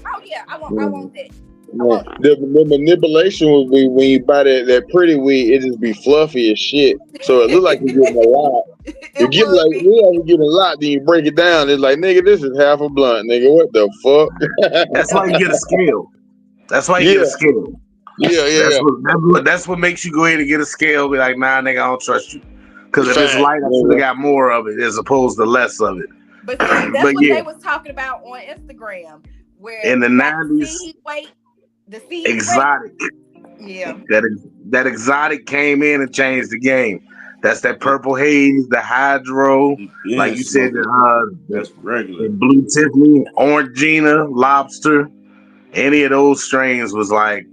E: Oh yeah, I want that.
I: The manipulation would be when you buy that pretty weed, it just be fluffy as shit. So it look like you're getting a lot. You get like you get a lot, then you break it down. It's like, nigga, this is half a blunt, nigga. What the fuck?
G: That's why you get a scale. That's why you get a scale.
I: Yeah.
G: That's what makes you go ahead and get a scale. Be like, nah, nigga, I don't trust you. Because if it's light, I should have got more of it as opposed to less of it.
E: But see, that's what they was talking about on Instagram. Where
G: in the 90s,
E: the seed
G: exotic.
E: Yeah.
G: That exotic came in and changed the game. That's that purple haze, the hydro, like you said,
H: that's regular.
G: The blue Tiffany, orange Gina, lobster. Any of those strains was like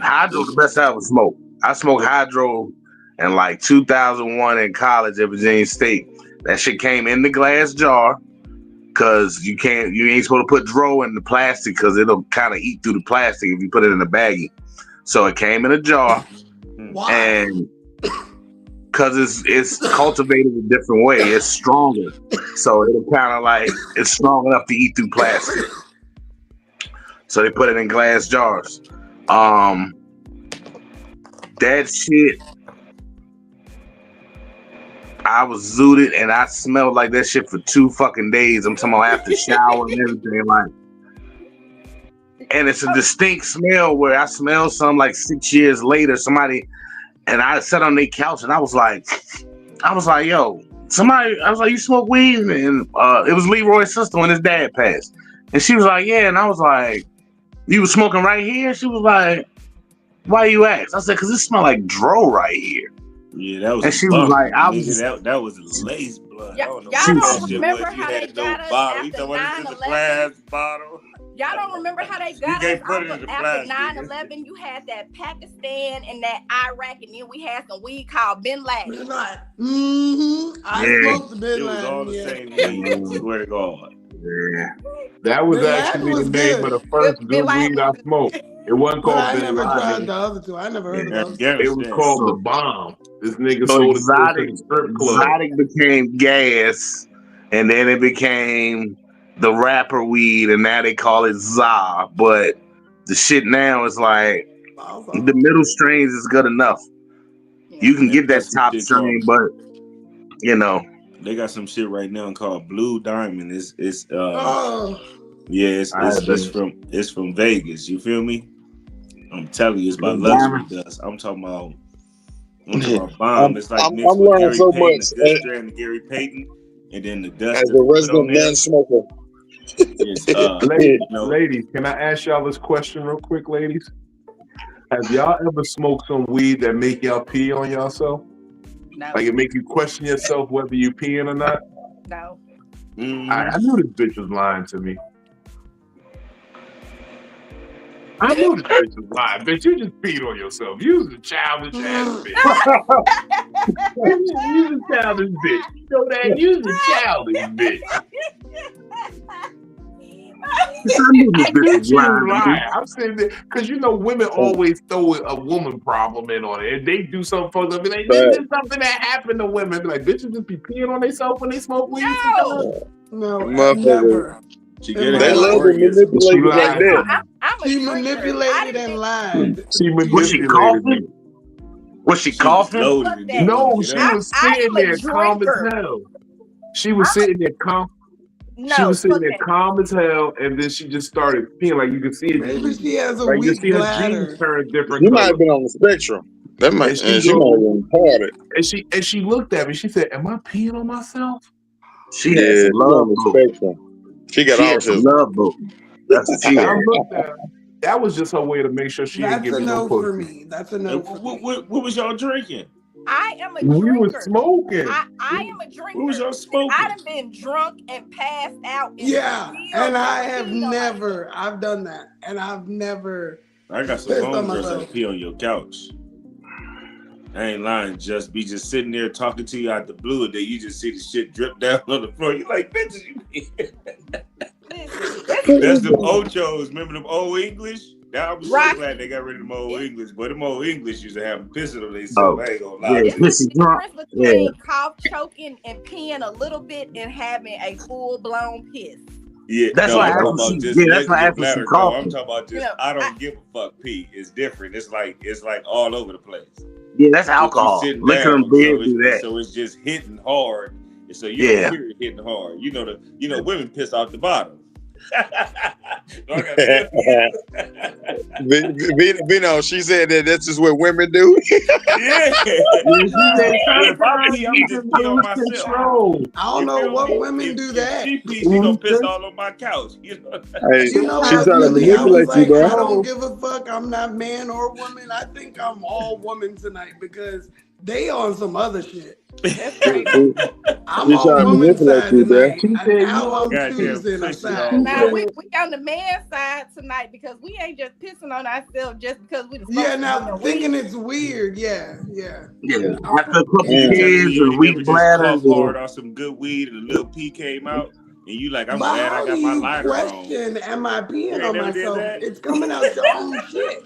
G: hydro the best I ever smoked. I smoked hydro in like 2001 in college at Virginia State. That shit came in the glass jar. Cause you ain't supposed to put dro in the plastic because it'll kind of eat through the plastic if you put it in a baggie. So it came in a jar.
C: Why?
G: And cause it's cultivated a different way. It's stronger. So it'll kind of like it's strong enough to eat through plastic. So they put it in glass jars. That shit, I was zooted and I smelled like that shit for 2 fucking days. I'm talking about after shower and everything, like. And it's a distinct smell where I smelled some like 6 years later. Somebody, and I sat on their couch and I was like, yo, somebody. I was like, you smoke weed? And it was Leroy's sister when his dad passed, and she was like, yeah. And I was like, you was smoking right here? She was like, why you ask? I said, cause it smelled like dro right here.
H: Yeah, that was.
G: And she was like, I was
H: that was lace blood.
E: Y'all don't remember how they got us after 9/11?
H: Bottle.
E: Y'all don't remember how they got us after 9/11? You had that Pakistan and that Iraq, and then we had some weed called Bin Laden.
C: Mm-hmm. I smoked the Bin Laden.
H: It was all the same weed. Swear to God.
G: Yeah.
D: That was actually the name of the first good weed I smoked. It wasn't called
C: I
D: Bin
C: never
D: Laden.
C: tried the other two. I never heard of those.
D: It was called the Bomb. This nigga
G: So
D: sold it to the strip club.
G: exotic became gas, and then it became the rapper weed, and now they call it za. But the shit now is like the middle strains is good enough. You can get that top strain, but you know
H: They got some shit right now called Blue Diamond. It's
C: Oh,
H: yeah,
D: I had that.
H: it's from Vegas. You feel me? I'm telling you, it's by
G: Blue
H: luxury
G: Diamond.
H: dust. I'm talking about bomb. It's like
I: I'm
H: mixed with
I: learning
H: Gary
I: so
H: Payton,
I: much
H: the good strand of Gary Payton, and then the dust
I: as
H: that
I: a
H: they put on
I: resident
H: there
I: gun smoker.
H: is
D: Ladies,
H: you know,
D: ladies, can I ask y'all this question real quick, ladies? Have y'all ever smoked some weed that make y'all pee on yourself?
E: No,
D: Like it make you question yourself whether you peeing or not?
E: no.
D: I knew this bitch was lying to me. I knew this bitch was lying. Bitch, you just peed on yourself. You was a childish ass bitch. You was a childish bitch. You know that? You was a childish bitch.
G: I knew this
D: I
G: bitch
D: knew
G: was
D: she was
G: lying to me.
D: lying. I'm sitting there because you know women always throw a woman problem in on it. If they do something fucked up, be like, this is something that happened to women. Be like, bitches just be peeing on themselves when they smoke weed.
E: No.
C: no,
I: Motherfucker,
C: never.
H: she
C: In
H: get it
C: my
I: they
H: as an
I: love
C: life.
I: to
H: orgasm.
D: She
I: manipulate it like
D: lied to
I: that.
D: me.
E: I'm a
C: She
E: drinker.
C: manipulated and lied.
D: She
G: Was she
D: manipulated me.
G: coughing? Was she
H: She was
G: coughing?
H: loaded
E: Fuck
H: and
E: that.
H: didn't want
D: No,
H: to get
D: she
H: up.
D: was
E: I
D: sitting
E: am a
D: there calm as
E: drinker.
D: hell. She was sitting there calm. She
E: No,
D: was sitting
E: fuck
D: there
E: that.
D: calm as hell, and then she just started peeing. Like you could see it.
C: Maybe she has a
D: Like you
C: weak
D: see her jeans
C: bladder.
D: turn different
I: She might have
D: colors.
I: been on the spectrum. That might,
D: And she
I: and she might have
D: goes,
I: been retarded.
D: and she looked at me. She said, "Am I peeing on myself?"
G: She had
I: Yeah,
G: some
I: she on
G: love
I: the
G: boat.
I: spectrum. She got
G: She had some
I: autism.
G: love boat. That's what she
D: I
G: had.
D: looked at her. That was just her way to make sure she didn't
C: That's
D: give
C: a
D: me no
C: no for
D: pussy.
C: me. That's a
H: Hey,
C: no for me.
H: what was y'all drinking?
E: I am a
D: We was
E: drinker.
D: smoking.
E: I am a drinker.
H: What was y'all
E: I
H: smoking?
E: done been drunk and passed out and
C: Yeah,
E: still
C: and I
E: just
C: have
E: peed on myself.
C: never. I've done that, and I've never
H: I got some
C: pissed on
H: homegirls that'll
C: myself.
H: pee on your couch. I ain't lying, just be just sitting there talking to you out the blue, and then you just see the shit drip down on the floor. You like, bitches,
E: Listen,
H: that's them Ochos. Remember them old English? Now I'm so
E: Rocky.
H: glad they got rid of them old English, but them old English used to have them pissing on themselves.
G: Oh,
H: I ain't gonna
G: yeah,
H: lie.
E: It's
G: pissy
E: a
G: drunk.
E: difference
G: Yeah.
E: between cough choking and peeing a little bit and having a full blown piss.
H: Yeah,
G: That's
H: no,
G: why
H: I'm talking
G: after she,
H: about just
G: yeah, that's
H: letting
G: why
H: your
G: after she
H: bladder go. I'm
G: coughing.
H: talking about just
E: You know,
H: I don't give a fuck pee. It's different. It's like all over the place.
G: Yeah, that's
H: You
G: alcohol.
H: sitting
G: Liquor and
H: down,
G: beer do that.
H: so it's just hitting hard, and so you
G: Yeah.
H: don't hear it hitting hard. You know women piss off the bottom. So I gotta tell you.
I: Vino, she said that that's just what women do.
H: Yeah. If I pee, I'm just pee on myself.
D: Control.
C: I don't
H: You
C: know
H: feel
C: what
H: me?
C: women do
H: If
C: that.
H: she pees, she gonna piss all on my couch. You know?
I: Hey,
C: You know
I: she's
C: what,
I: trying to
C: Philly? I was
I: manipulate you,
C: like, I
I: bro.
C: don't give a fuck. I'm not man or woman. I think I'm all woman tonight because they on some other shit.
E: That's crazy.
C: I'm
I: She's
C: on
I: trying to
C: woman
I: manipulate
C: side
I: you, bro.
C: tonight.
D: She
C: And
D: said,
C: now I'm
H: Goddamn
C: choosing a
H: pussy
C: side.
H: all
E: Now
H: day.
E: we on the man side tonight because we ain't just pissing on ourselves just because we the
C: Yeah, now thinking it's weird. Yeah.
G: Yeah.
C: I'm
G: After a couple
H: You telling me
G: kids
H: you
G: and
H: ain't
G: weak
H: never just
G: bladders,
H: cough hard on some good weed and a little pee came out, and you like, I'm
C: But
H: glad I
C: how do
H: got my
C: you
H: lighter on.
C: question, am I
H: You
C: peeing
H: ain't
C: on
H: never did
C: myself?
H: that?
C: It's coming out your own shit.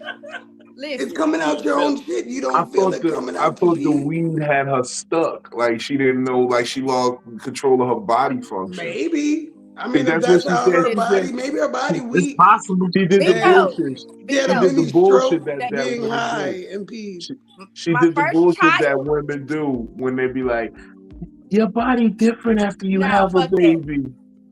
E: Listen,
C: It's coming out your own shit. You
D: I
C: don't feel
D: thought
C: it coming
D: I
C: out your
D: thought the
C: pee.
D: weed had her stuck. Like she didn't know. Like she lost control of her body function.
C: Maybe. I
D: See,
C: mean, if
D: that's what
C: that's
D: she
C: how
D: said.
C: her
D: She
C: body,
D: said
C: maybe her body
G: it's
C: weak.
G: possible.
D: she did the
E: Vino,
D: bullshit.
C: She had a
D: She did the
C: mini
D: bullshit
C: stroke
D: that
C: being
D: women
C: high
D: do.
C: and peed.
D: She
E: my
D: did the
E: first
D: bullshit that
E: child.
D: women do when they be like, "Your body different after you
E: No,
D: have a
E: fuck that.
D: baby."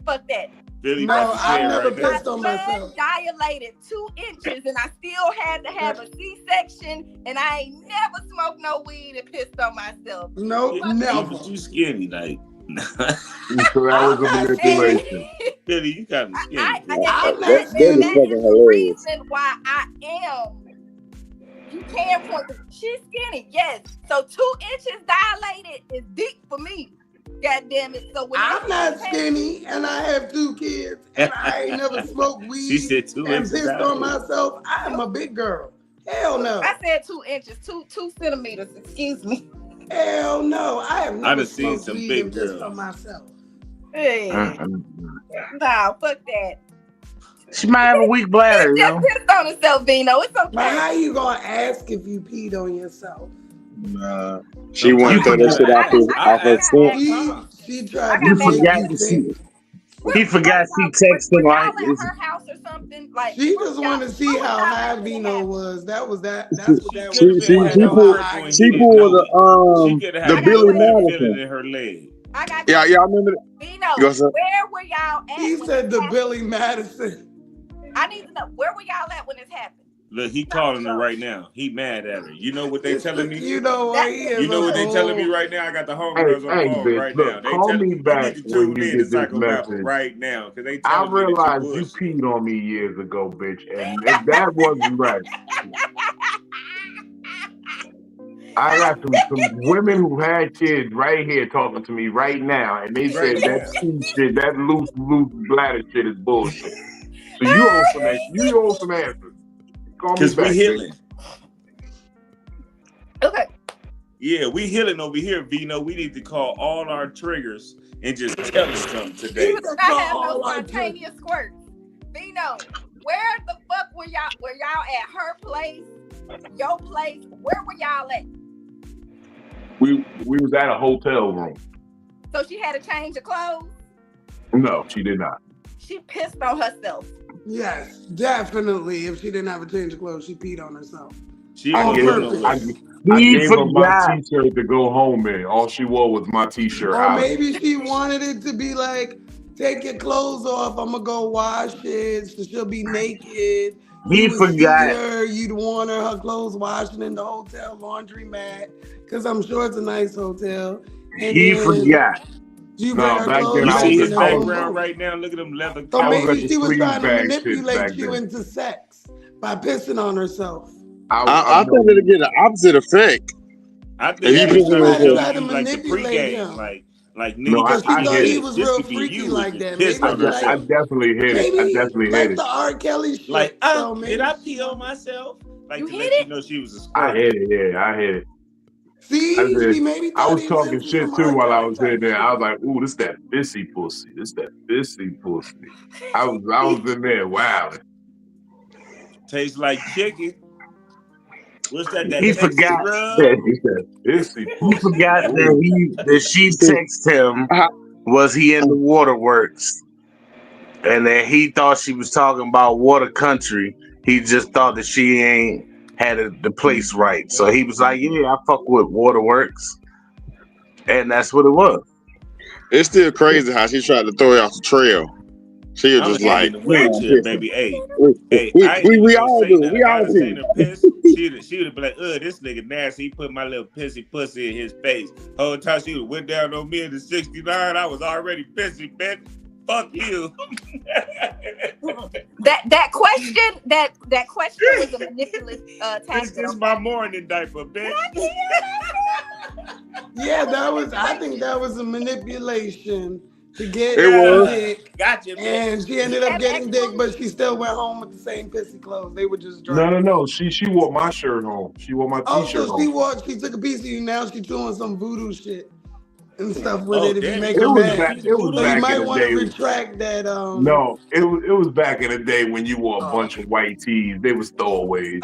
E: Fuck that.
H: Billy
C: No,
H: about to say
C: I've
H: it
C: never
H: right now.
C: pissed on
E: My
C: myself.
E: son dilated 2 inches and I still had to have a C-section and I ain't never smoked no weed and pissed on myself.
C: Nope,
H: Yeah,
C: never.
H: but you skinny, like.
D: So that was
C: I'm
D: a
C: not
D: manipulation.
C: skinny.
H: Billy, you kind of skinny, bro.
C: I'm
I: That
C: not
E: and
I: is
C: skinny.
E: that
I: fucking
E: is the
I: hilarious.
E: reason why I am. You can point to, she's skinny, yes. So 2 inches dilated is deep for me. God damn it. So when
C: I'm not skinny, and I have 2 kids, and I ain't never smoked
H: She
C: weed
H: said 2
C: and
H: inches
C: pissed
H: out.
C: on myself. I am a big girl. Hell no.
E: I said 2 inches, two centimeters, excuse me.
C: Hell no. I have
H: I
C: never
H: done seen
C: smoked
H: some
C: weed
H: big
C: and pissed
H: girls.
C: on myself.
E: Hey. Nah, fuck that.
G: She might have a weak bladder,
E: He
G: you
E: just
G: know.
E: pissed on himself, Vino. It's
C: But
E: okay.
C: how you gonna ask if you peed on yourself?
I: She want to throw that shit off her scent.
C: She tried
G: You
C: to make
G: forgot
C: you
G: to
C: think.
G: see. He forgot she texting
E: Were
G: like
E: y'all at her house or something? Like
C: She
E: what
C: just
E: y'all-
C: wanted to see
E: what was
C: how
E: y'all
C: high
E: making it
C: Vino
E: happen?
C: was. That's what that
H: She
C: was.
H: could have
C: She
H: been
C: wanted to
H: had
C: know
H: no
C: how
H: work
C: high
H: when
C: you
H: he
I: She
C: get.
H: didn't
I: pulled
H: know. She could have
I: the
H: had
I: Billy
H: no feeling
I: Madison.
H: in her leg.
E: I got
I: Yeah, I remember that.
E: Vino, where were y'all at?
C: He said the Billy Madison.
E: I need to know, where were y'all at when this happened?
H: Look, he calling her right now. He mad at her. You know what they telling me?
C: You know what?
H: You know what they telling me right now? I got the homegirls on the phone
D: bitch,
H: right
D: look,
H: now. They
D: call me back
H: you need to
D: when
H: tune
D: you
H: in to
D: get this
H: Psycho-Babble
D: message.
H: right now because they
D: I
H: telling me that
D: realized
H: you
D: you
H: bullshit.
D: peed on me years ago, bitch, and if that wasn't right. I got some women who had kids right here talking to me right now, and they said that shit, that loose bladder shit is bullshit. So you owe some answers. Call me
H: Because
D: back,
H: we healing.
E: Okay.
H: Yeah, we healing over here, Vino. We need to call all our triggers and just tell us something today.
E: I have no spontaneous squirts. Vino, where the fuck were y'all? Were y'all at her place? Your place? Where were y'all at?
D: We was at a hotel room.
E: So she had to change her clothes?
D: No, she did not.
E: She pissed on herself.
C: Yes, definitely. If she didn't have a change of clothes, she peed on herself.
D: I gave her my t-shirt to go home in. All she wore was my t-shirt.
C: Or maybe she wanted it to be like, take your clothes off, I'm gonna go wash it, so she'll be naked.
G: He forgot.
C: You'd want her clothes washing in the hotel laundromat, because I'm sure it's a nice hotel. And
G: He forgot.
C: You bring her clothes.
H: You see his
C: background
H: background right now? Look at them leather
C: So
H: clothes.
C: maybe she was trying to manipulate you into sex by pissing on herself.
I: I thought it'd get an opposite effect.
H: I think
I: you
H: she was trying to
C: try to
H: show you like the
C: manipulate
H: pregame,
C: him.
H: like
D: No,
H: nigga,
D: I hit
C: He
D: it.
C: was
H: this
C: real
H: could be
C: freaky
H: you
C: like
H: if
C: that.
H: you pissed on
C: Maybe
H: herself.
D: I definitely hit it. I definitely
C: like
D: hit
C: the
D: it.
C: R. Kelly shit.
H: Like,
C: so maybe
H: did I pee on myself? Like
E: you
H: to
E: hit
H: let
E: it?
H: you know she was a
D: I
H: squirt.
D: hit it. Yeah, I hit it.
C: See,
D: I
C: she maybe
D: I
C: thought
D: was
C: he
D: talking
C: into
D: shit
C: some
D: too
C: R.
D: while I
C: Kelly
D: was
C: type
D: in there.
C: shit.
D: I was like, "Ooh, this that pissy pussy. This that pissy pussy." I was in there. Wow.
H: Tastes like chicken. What's that? That
G: He
H: Texas
G: forgot
H: rub?
G: that
D: Pissy
G: he
D: pussy.
G: forgot that she texted him. Was he in the waterworks? And then he thought she was talking about water country. He just thought that she ain't had the place right. So he was like, "Yeah, I fuck with waterworks," and that's what it was.
I: It's still crazy how she tried to throw you off the trail. She was
H: I'm
I: just
H: gonna get
I: like,
H: in the wheelchair, baby. Hey, I ain't
I: we
H: even gonna
I: all
H: say
I: do.
H: nothing.
I: We
H: I
I: all
H: done seen
I: do.
H: her piss. She would be like, this nigga nasty. He put my little pissy pussy in his face. Whole time she went down on me in the 69. I was already pissy, bitch. Fuck you.
E: that question was a manipulative tactic.
H: This is my morning diaper, bitch.
C: Yeah, I think that was a manipulation to get
I: It was.
C: dick.
H: Gotcha, bitch.
C: And she ended up getting dick, but she still went home with the same pissy clothes. They were just dry.
D: No. She wore my shirt home. She wore my t-shirt home.
C: She took a piece of you. Now she's doing some voodoo shit and stuff with it. If you make
D: It
C: her
D: was
C: mad,
D: back. It was
C: so
D: back
C: you might
D: in the
C: want to
D: day.
C: retract that.
D: No, it was back in the day when you wore a bunch of white tees. They was throwaways.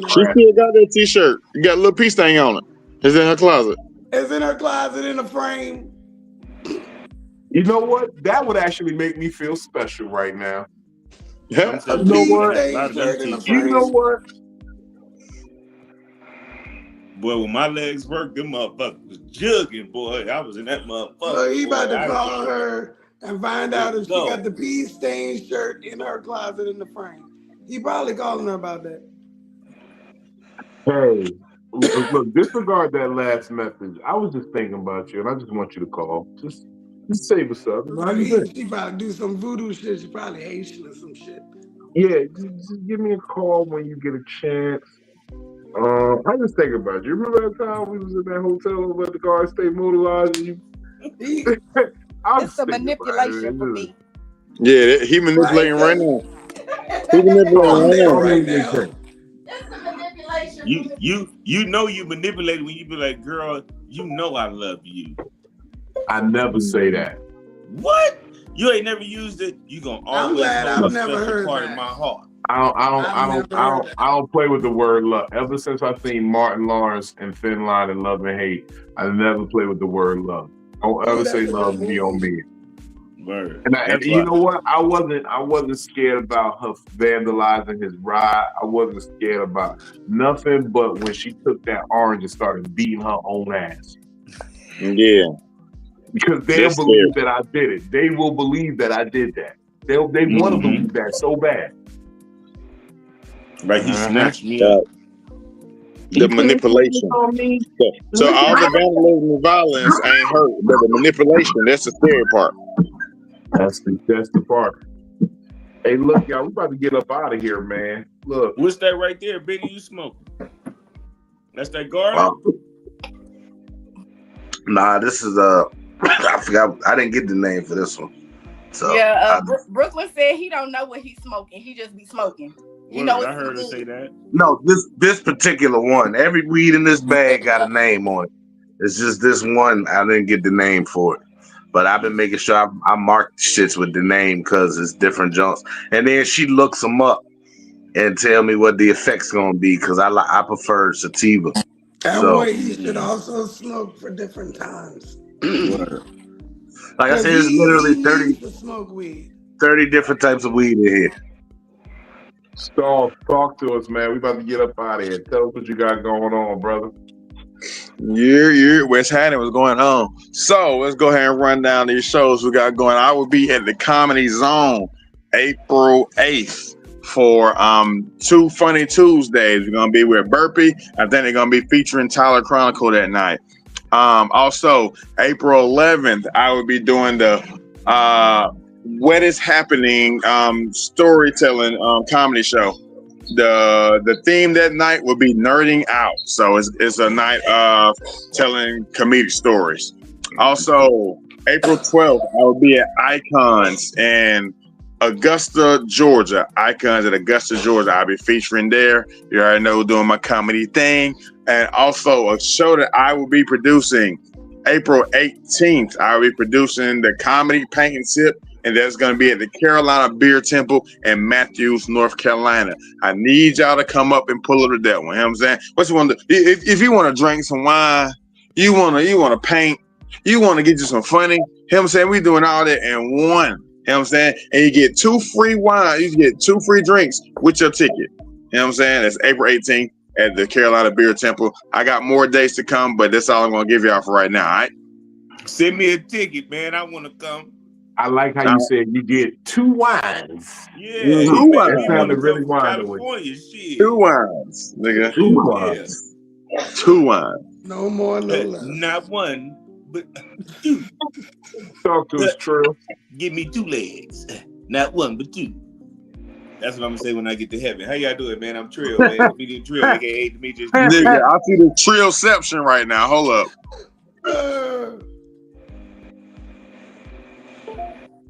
I: She still got that t-shirt. You got a little pea stain on it. It's in her closet.
C: It's in her closet in a frame.
D: You know what? That would actually make me feel special right now.
I: Yeah.
C: A
D: You know what?
C: You
D: know what?
H: Boy, when my legs worked, them motherfuckers was jugging, boy. I was in that motherfucker.
C: So he about
H: boy.
C: to call her and find out if she
H: go.
C: got the pea stained shirt in her closet in the frame. He probably calling her about that.
D: Hey, look, disregard that last message. I was just thinking about you, and I just want you to call. Just save us up.
C: She probably do some voodoo shit. She probably Haitian or some shit.
D: Yeah, just give me a call when you get a chance. I just think about you. Remember that time we was in that hotel over at the Garden State Motor Lodge?
E: It's a manipulation for me.
I: Yeah, he manipulating right now. He manipulating right now.
H: You know you manipulate when you be like, girl, you know I love you.
D: I never say that.
H: What? You ain't never used it. You gonna always hold a special part in my heart.
D: I don't play with the word love. Ever since I seen Martin Lawrence and Thin Line in Love and Hate, I never play with the word love. Don't ever say love me on me.
H: Word.
D: And you know what? I wasn't scared about her vandalizing his ride. I wasn't scared about nothing but when she took that orange and started beating her own ass.
I: Yeah.
D: Because they'll believe that I did it. They will believe that I did that. They want to believe that so bad.
H: Right, he snatched me up.
I: The manipulation. So all the vandalism and violence ain't hurt, but the manipulation, that's the scary part.
D: That's the part. Hey, look, y'all, we about to get up out of here, man. Look.
H: What's that right there, Benny? You smoking? That's that garlic?
G: Nah, this is I forgot. I didn't get the name for this one. So
E: yeah, Brooklyn said he don't know what he's smoking. He just be smoking. You know,
H: I heard her say that.
G: No, this particular one. Every weed in this bag got a name on it. It's just this one. I didn't get the name for it, but I've been making sure I mark shits with the name because it's different junks. And then she looks them up and tell me what the effect's gonna be because I prefer sativa.
C: And
G: so,
C: what you should also smoke for different times.
G: Like I said, it's literally 30
C: to smoke weed.
G: 30 different types of weed in here.
D: Stall, talk to us, man. We about to get up out of here. Tell us what you got going on, brother.
I: What's happening? What's going on? So let's go ahead and run down these shows we got going. I will be at the Comedy Zone April 8th for 2 Funny Tuesdays. We're gonna be with Burpee. I think they're gonna be featuring Tyler Chronicle that night. Also April 11th, I will be doing the What Is Happening storytelling comedy show. The theme that night will be nerding out. So it's a night of telling comedic stories. Also, April 12th, I will be at Icons in Augusta, Georgia. Icons at Augusta, Georgia. I'll be featuring there. You already know, doing my comedy thing. And also a show that I will be producing April 18th. I will be producing the Comedy Paint and Sip, and that's going to be at the Carolina Beer Temple in Matthews, North Carolina. I need y'all to come up and pull up to that one. You know what I'm saying? What you want to do? If you want to drink some wine, you want to paint, you want to get you some funny, you know what I'm saying? We doing all that in one. You know what I'm saying? And you get 2 free wine, you get 2 free drinks with your ticket. You know what I'm saying? That's April 18th at the Carolina Beer Temple. I got more days to come, but that's all I'm going to give y'all for right now, all right?
H: Send me a ticket, man. I want to come.
D: I like how you said you get 2 wines.
H: Yeah,
I: 2 wines.
D: That sounded really wine.
H: Shit.
I: 2 wines, nigga.
D: 2 wines.
I: 2 wines.
C: No more, no less.
H: Not one, but 2.
D: Talk to us, Trill.
H: Give me 2 legs. Not 1, but 2. That's what I'm gonna say when I get to heaven. How y'all doing, man? I'm Trill, man. Medium Trill, aka Demetrius.
I: Nigga, I see the Trillception right now. Hold up.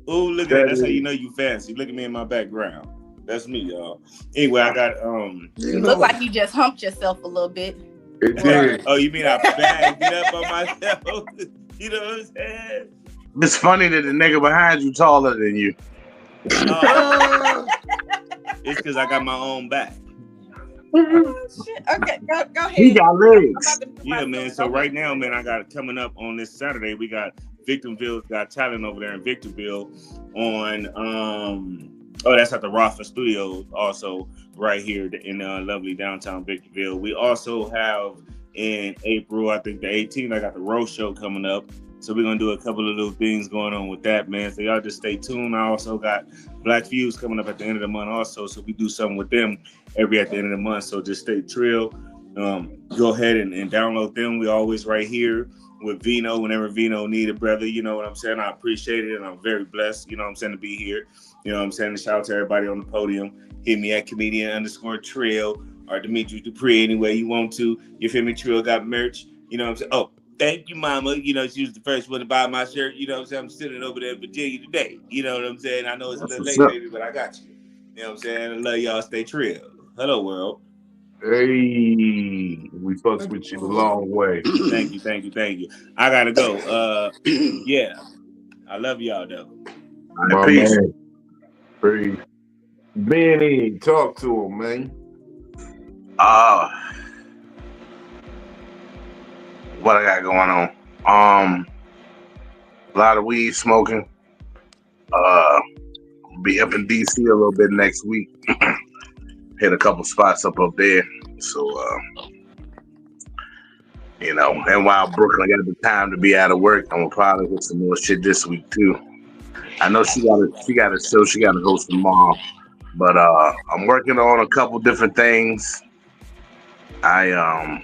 H: Oh, look at that. That's how you know you fancy. Look at me in my background. That's me, y'all. Anyway, I got
E: You look like you just humped yourself a little bit.
D: It did.
H: Oh, you mean I bagged it up on myself? You know what I'm saying?
G: It's funny that the nigga behind you taller than you.
H: It's because I got my own back.
E: Oh, shit. Okay, go ahead.
G: He got legs.
H: Yeah, man. So right now, man, I got it coming up on this Saturday. We got Victorville's Got Talent over there in Victorville on that's at the Rothman Studios, also right here in lovely downtown Victorville. We also have in April, I think the 18th, I got the Roast Show coming up. So we're gonna do a couple of little things going on with that, man. So y'all just stay tuned. I also got Black Fuse coming up at the end of the month also. So we do something with them at the end of the month. So just stay Trill. Go ahead and download them. We always right here with Vino whenever Vino need a brother. You know what I'm saying? I appreciate it, and I'm very blessed, you know what I'm saying, to be here. You know what I'm saying? Shout out to everybody on the podium. Hit me at comedian_Trill or Demetrius Dupree any way you want to. You feel me? Trill got merch. You know what I'm saying? Oh, thank you, mama. You know, she was the first one to buy my shirt. You know what I'm saying? I'm sitting over there in Virginia today. You know what I'm saying? I know it's a little late, baby, but I got you. You know what I'm saying? I love y'all. Stay Trill. Hello, world.
D: Hey, we fucked with you a long way.
H: Thank you. I gotta go. Yeah. I love y'all though.
D: My peace. Man. Peace. Benny, talk to him, man.
G: What I got going on? A lot of weed smoking. Be up in DC a little bit next week. Hit a couple spots up there. So You know, and while Brooklyn got the time to be out of work, I'm gonna probably hit some more shit this week too. I know she got a show she got to host tomorrow, but I'm working on a couple different things. I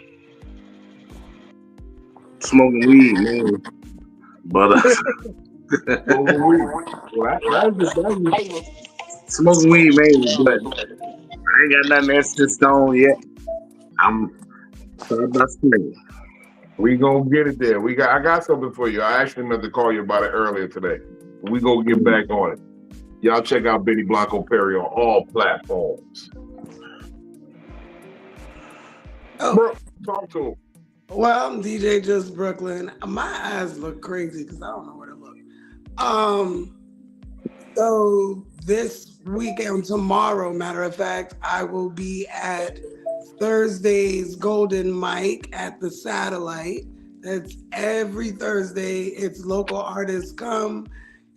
G: smoking weed, man, but
D: Smoking weed. Well, that
G: smoking weed, man, but I ain't got nothing else to stone yet. I'm start by spring.
D: we gonna get it there. I got something for you. I actually meant to call you about it earlier today. We gonna get back on it. Y'all check out Benny Blanco Perry on all platforms. Bro, talk to him.
C: Well, I'm DJ Just Brooklyn. My eyes look crazy because I don't know where to look. So this weekend, tomorrow, matter of fact, I will be at Thursday's Golden Mic at the Satellite. That's every Thursday. It's local artists come.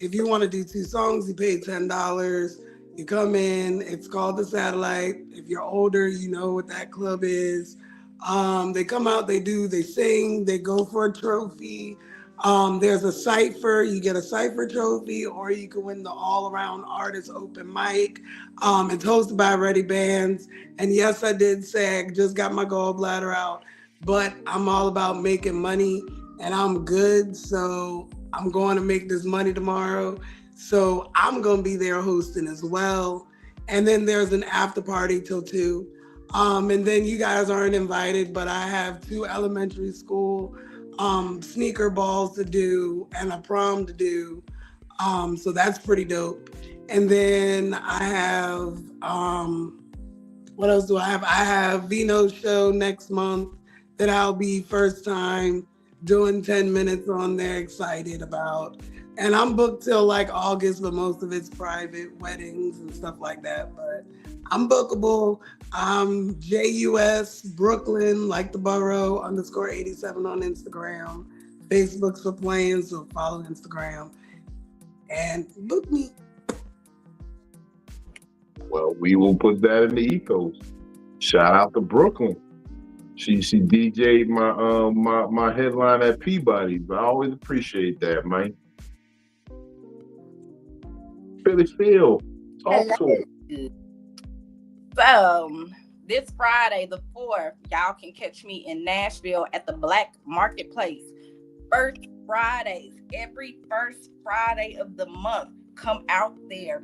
C: If you want to do 2 songs, you pay $10. You come in. It's called the Satellite. If you're older, you know what that club is. They come out, they sing, they go for a trophy. There's a cipher. You get a cipher trophy, or you can win the all-around artist open mic. It's hosted by Ready Bands. And yes, I did say I just got my gallbladder out, but I'm all about making money, and I'm good. So I'm going to make this money tomorrow. So I'm going to be there hosting as well. And then there's an after party till 2. And then you guys aren't invited, but I have 2 elementary school sneaker balls to do and a prom to do. So that's pretty dope. And then I have, what else do I have? I have Vino's show next month that I'll be first time doing 10 minutes on there, excited about. And I'm booked till like August, but most of it's private weddings and stuff like that. But I'm bookable. I'm JUS Brooklyn, like the borough, _87 on Instagram. Facebook's for playing, so follow Instagram and book me.
D: Well, we will put that in the ethos. Shout out to Brooklyn. She DJ'd my headline at Peabody's. I always appreciate that, man. Phil, talk to him.
E: So this Friday, the 4th, y'all can catch me in Nashville at the Black Marketplace. First Fridays, every first Friday of the month, come out there.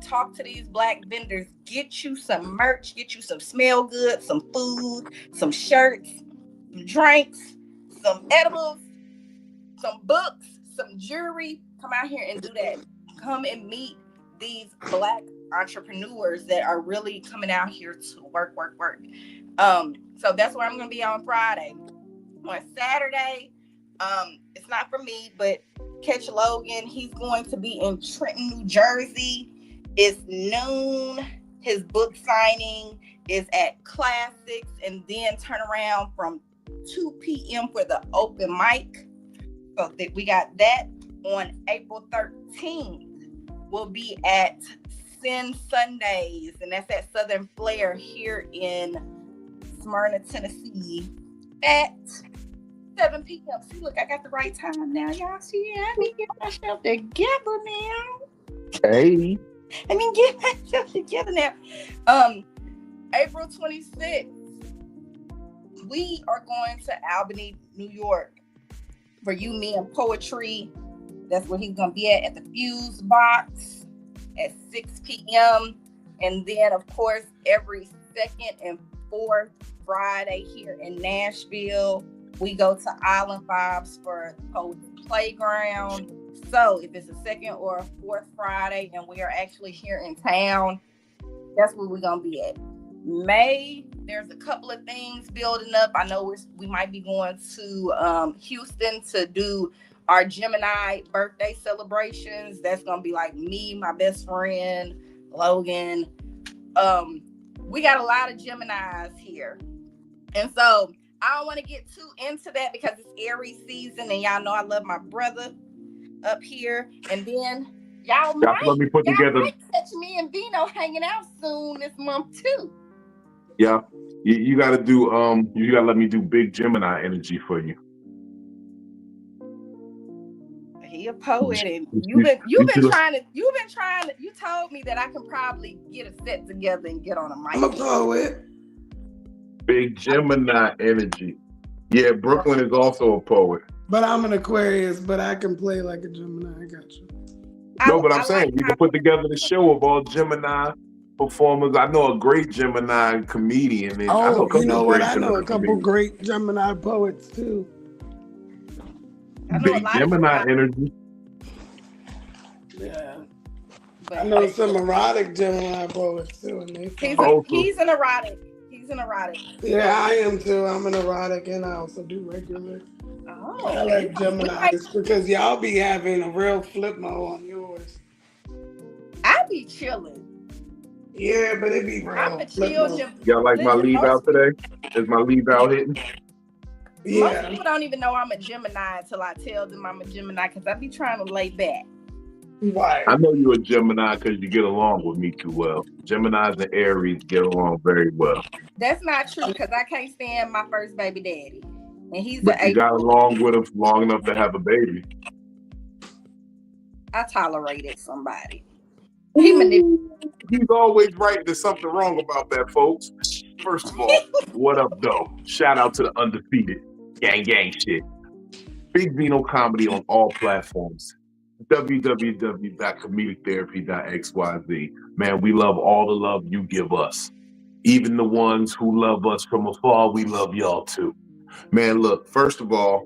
E: Talk to these Black vendors. Get you some merch. Get you some smell good, some food, some shirts, some drinks, some edibles, some books, some jewelry. Come out here and do that. Come and meet these Black entrepreneurs that are really coming out here to work. So that's where I'm going to be on Friday. On Saturday, it's not for me, but catch Logan. He's going to be in Trenton, New Jersey. It's noon. His book signing is at Classics, and then turn around from 2 p.m. for the open mic. So we got that on April 13th. We'll be at Sin Sundays, and that's at Southern Flair here in Smyrna, Tennessee at 7 p.m. See, look, I got the right time now. Y'all see, I need to get myself together now.
D: Hey.
E: I mean, get myself together now. April 26th, we are going to Albany, New York for You, Me, and Poetry. That's where he's going to be at the Fuse Box at 6 p.m. And then, of course, every 2nd and 4th Friday here in Nashville, we go to Island Vibes for Poets Playground. So if it's a 2nd or a 4th Friday and we are actually here in town, that's where we're going to be at. May, there's a couple of things building up. I know we might be going to Houston to do our Gemini birthday celebrations. That's going to be like me, my best friend, Logan. We got a lot of Geminis here. And so I don't want to get too into that because it's Aries season and y'all know I love my brother up here. And then y'all might catch me and Vino hanging out soon this month too.
D: Yeah. You got to do. You got to let me do big Gemini energy for you.
E: He a poet, and you told me that I can probably get a set together and get on a mic.
C: I'm a poet.
D: Big Gemini energy. Yeah, Brooklyn is also a poet.
C: But I'm an Aquarius, but I can play like a Gemini. I got you.
D: No, but I'm saying we can put together the show of all Gemini performers. I know a great Gemini comedian.
C: Oh, you know what? I know a couple great Gemini poets too.
D: Big Gemini energy.
C: Yeah. I know some erotic Gemini poets too.
E: He's an erotic. He's an erotic.
C: Yeah, I am too. I'm an erotic, and I also do regular.
E: Oh,
C: I like Geminis because y'all be having a real flip mode on yours.
E: I be chilling.
C: Yeah, but it be real.
E: I'm a chill.
D: Y'all like my leave out today? Is my leave out hitting?
C: Yeah.
E: Most people don't even know I'm a Gemini until I tell them I'm a Gemini because I be trying to lay back.
C: Right.
D: I know you're a Gemini because you get along with me too well. Geminis and Aries get along very well.
E: That's not true because I can't stand my first baby daddy. And he's
D: but you got along with him long enough to have a baby.
E: I tolerated somebody.
D: He's always right. There's something wrong about that, folks. First of all, what up, though? Shout out to the undefeated. Gang shit. Big Vino comedy on all platforms. www.comedictherapy.xyz. Man, we love all the love you give us. Even the ones who love us from afar, we love y'all too. Man, look, first of all,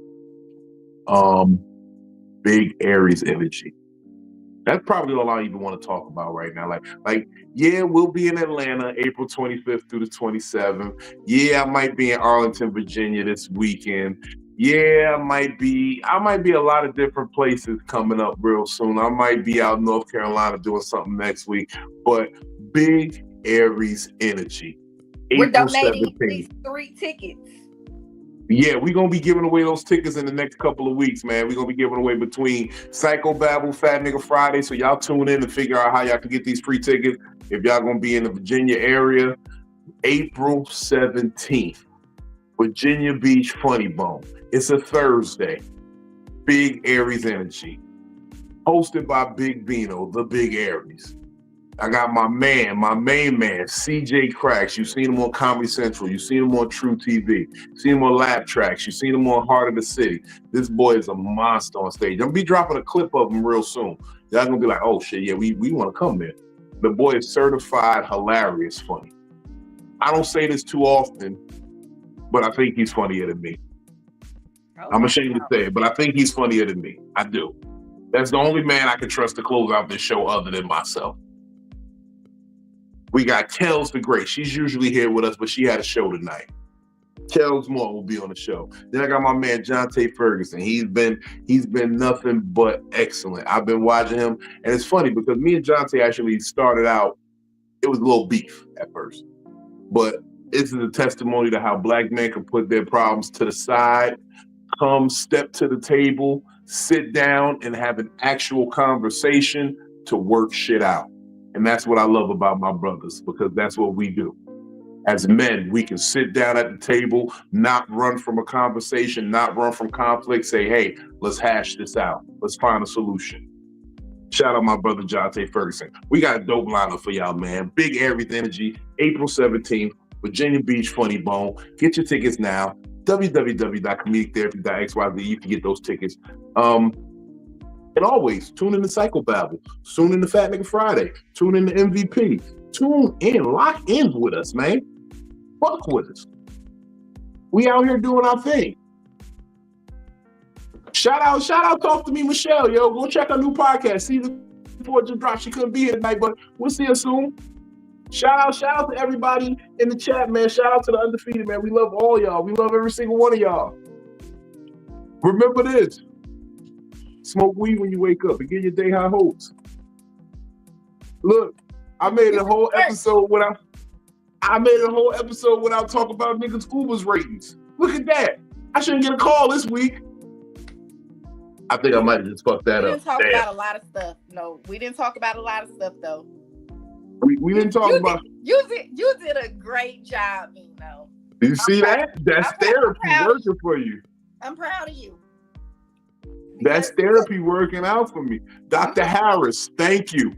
D: big Aries energy. That's probably all I even want to talk about right now. Like, yeah, we'll be in Atlanta April 25th through the 27th. Yeah, I might be in Arlington, Virginia this weekend. Yeah, I might be a lot of different places coming up real soon. I might be out in North Carolina doing something next week. But big Aries energy.
E: We're donating these 3 tickets.
D: Yeah, we're going to be giving away those tickets in the next couple of weeks, man. We're going to be giving away between Psycho-Babble, Fat Nigga Friday. So y'all tune in and figure out how y'all can get these free tickets. If y'all going to be in the Virginia area, April 17th, Virginia Beach Funny Bone. It's a Thursday. Big Aries energy. Hosted by Big Vino, the Big Aries. I got my main man, CJ Cracks. You've seen him on Comedy Central. You've seen him on True TV. You've seen him on Lab Tracks. You've seen him on Heart of the City. This boy is a monster on stage. I'm going to be dropping a clip of him real soon. Y'all going to be like, oh, shit, yeah, we want to come there. The boy is certified hilarious funny. I don't say this too often, but I think he's funnier than me. I'm ashamed to say it, but I think he's funnier than me. I do. That's the only man I can trust to close out this show other than myself. We got Kels the Great. She's usually here with us, but she had a show tonight. Kels Moore will be on the show. Then I got my man Jonte Ferguson. He's been nothing but excellent. I've been watching him, and it's funny because me and Jonte actually started out. It was a little beef at first, but this is a testimony to how black men can put their problems to the side, come step to the table, sit down, and have an actual conversation to work shit out. And that's what I love about my brothers, because that's what we do. As men, we can sit down at the table, not run from a conversation, not run from conflict, say, hey, let's hash this out. Let's find a solution. Shout out my brother, Jonte Ferguson. We got a dope lineup for y'all, man. Big Aries energy, April 17th, Virginia Beach Funny Bone. Get your tickets now. www.comedictherapy.xyz. You can get those tickets. And always tune in to Psycho-Babble. Tune in to Fat Nigga Friday. Tune in to MVP. Tune in. Lock in with us, man. Fuck with us. We out here doing our thing. Shout out, Talk to Me, Michelle. Yo, go check our new podcast. Season 4 just dropped. She couldn't be here tonight, but we'll see her soon. Shout out to everybody in the chat, man. Shout out to the undefeated, man. We love all y'all. We love every single one of y'all. Remember this. Smoke weed when you wake up and get your day high hopes. Look, I made a whole episode without talking about niggas' Uber's ratings. Look at that. I shouldn't get a call this week. I think I might have just fucked that up.
E: We didn't talk about a lot of stuff. No, we didn't talk about a lot of stuff though.
D: We didn't talk about.
E: You did a great job, Nina. No.
D: Do you see that? That's therapy working for you.
E: I'm proud of you.
D: That's therapy working out for me. Dr. Harris, thank you.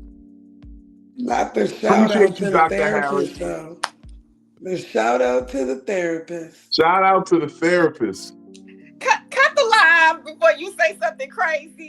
C: Not the shout
D: Appreciate
C: out to
D: you,
C: the
D: Dr.
C: therapist,
D: Harris.
C: though. The shout out to the therapist.
D: Shout out to the therapist.
E: Cut the live before you say something crazy.